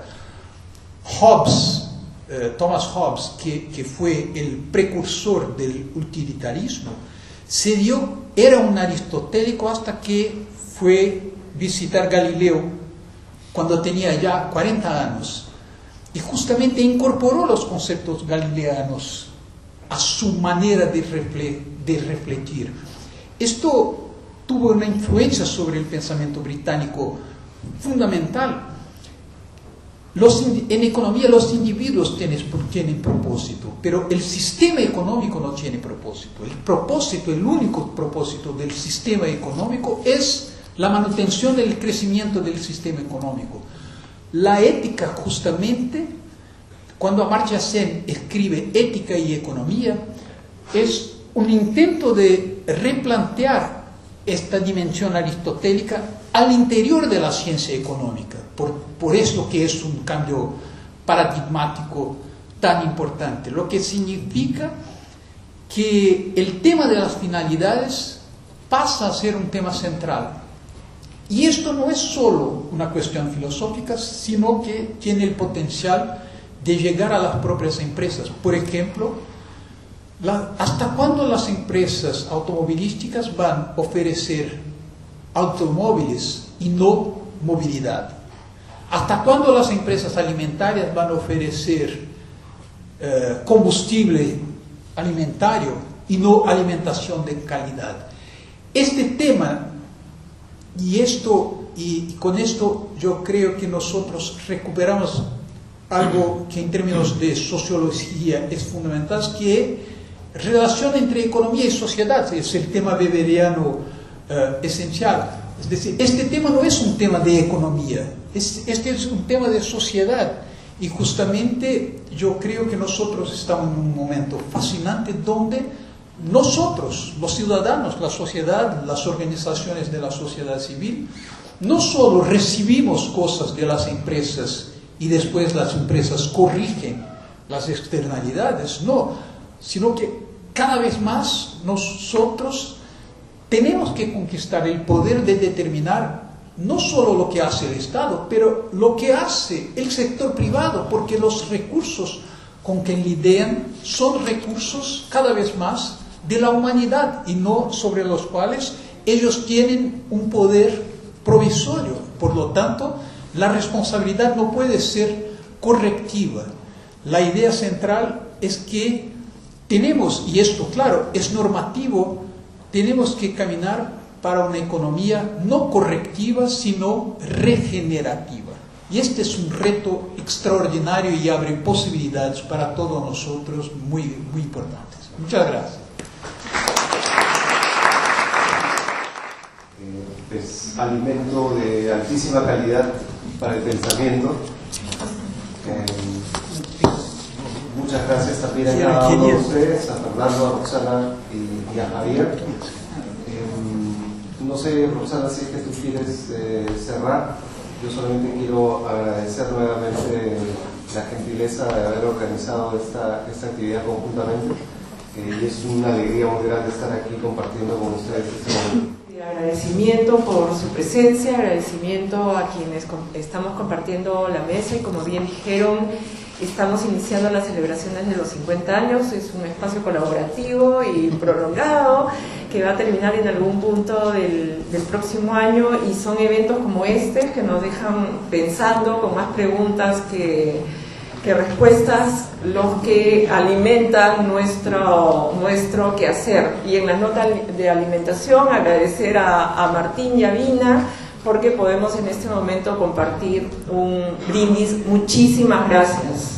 Thomas Hobbes, que fue el precursor del utilitarismo, era un aristotélico hasta que fue visitar Galileo cuando tenía ya 40 años, y justamente incorporó los conceptos galileanos a su manera de refletir. Esto tuvo una influencia sobre el pensamiento británico fundamental. En economía los individuos tienen propósito, pero el sistema económico no tiene propósito. El único propósito del sistema económico es la manutención del crecimiento del sistema económico. La ética, justamente, cuando Amartya Sen escribe Ética y Economía, es un intento de replantear esta dimensión aristotélica al interior de la ciencia económica. Por eso que es un cambio paradigmático tan importante, lo que significa que el tema de las finalidades pasa a ser un tema central. Y esto no es solo una cuestión filosófica, sino que tiene el potencial de llegar a las propias empresas. Por ejemplo, ¿hasta cuándo las empresas automovilísticas van a ofrecer automóviles y no movilidad? ¿Hasta cuándo las empresas alimentarias van a ofrecer combustible alimentario y no alimentación de calidad? Este tema, y con esto yo creo que nosotros recuperamos algo que en términos de sociología es fundamental, que es relación entre economía y sociedad, es el tema weberiano esencial. Es decir, este tema no es un tema de economía, este es un tema de sociedad. Y justamente yo creo que nosotros estamos en un momento fascinante donde nosotros, los ciudadanos, la sociedad, las organizaciones de la sociedad civil, no solo recibimos cosas de las empresas y después las empresas corrigen las externalidades, no, sino que cada vez más nosotros tenemos que conquistar el poder de determinar no solo lo que hace el Estado, pero lo que hace el sector privado, porque los recursos con que lidian son recursos cada vez más de la humanidad y no sobre los cuales ellos tienen un poder provisorio. Por lo tanto, la responsabilidad no puede ser correctiva. La idea central es que tenemos, y esto claro, es normativo, tenemos que caminar para una economía no correctiva, sino regenerativa. Y este es un reto extraordinario y abre posibilidades para todos nosotros muy, muy importantes. Muchas gracias. Es alimento de altísima calidad para el pensamiento. Muchas gracias también a cada uno de ustedes, a Fernando, a Roxana y a Javier. No sé, Roxana, si es que tú quieres cerrar. Yo solamente quiero agradecer nuevamente la gentileza de haber organizado esta actividad conjuntamente. Y es una alegría muy grande estar aquí compartiendo con ustedes este momento. Agradecimiento por su presencia, agradecimiento a quienes estamos compartiendo la mesa y como bien dijeron, estamos iniciando las celebraciones de los 50 años, es un espacio colaborativo y prolongado que va a terminar en algún punto del próximo año y son eventos como este que nos dejan pensando con más preguntas que respuestas, los que alimentan nuestro quehacer. Y en la nota de alimentación agradecer a Martín y a Vina porque podemos en este momento compartir un brindis. Muchísimas gracias.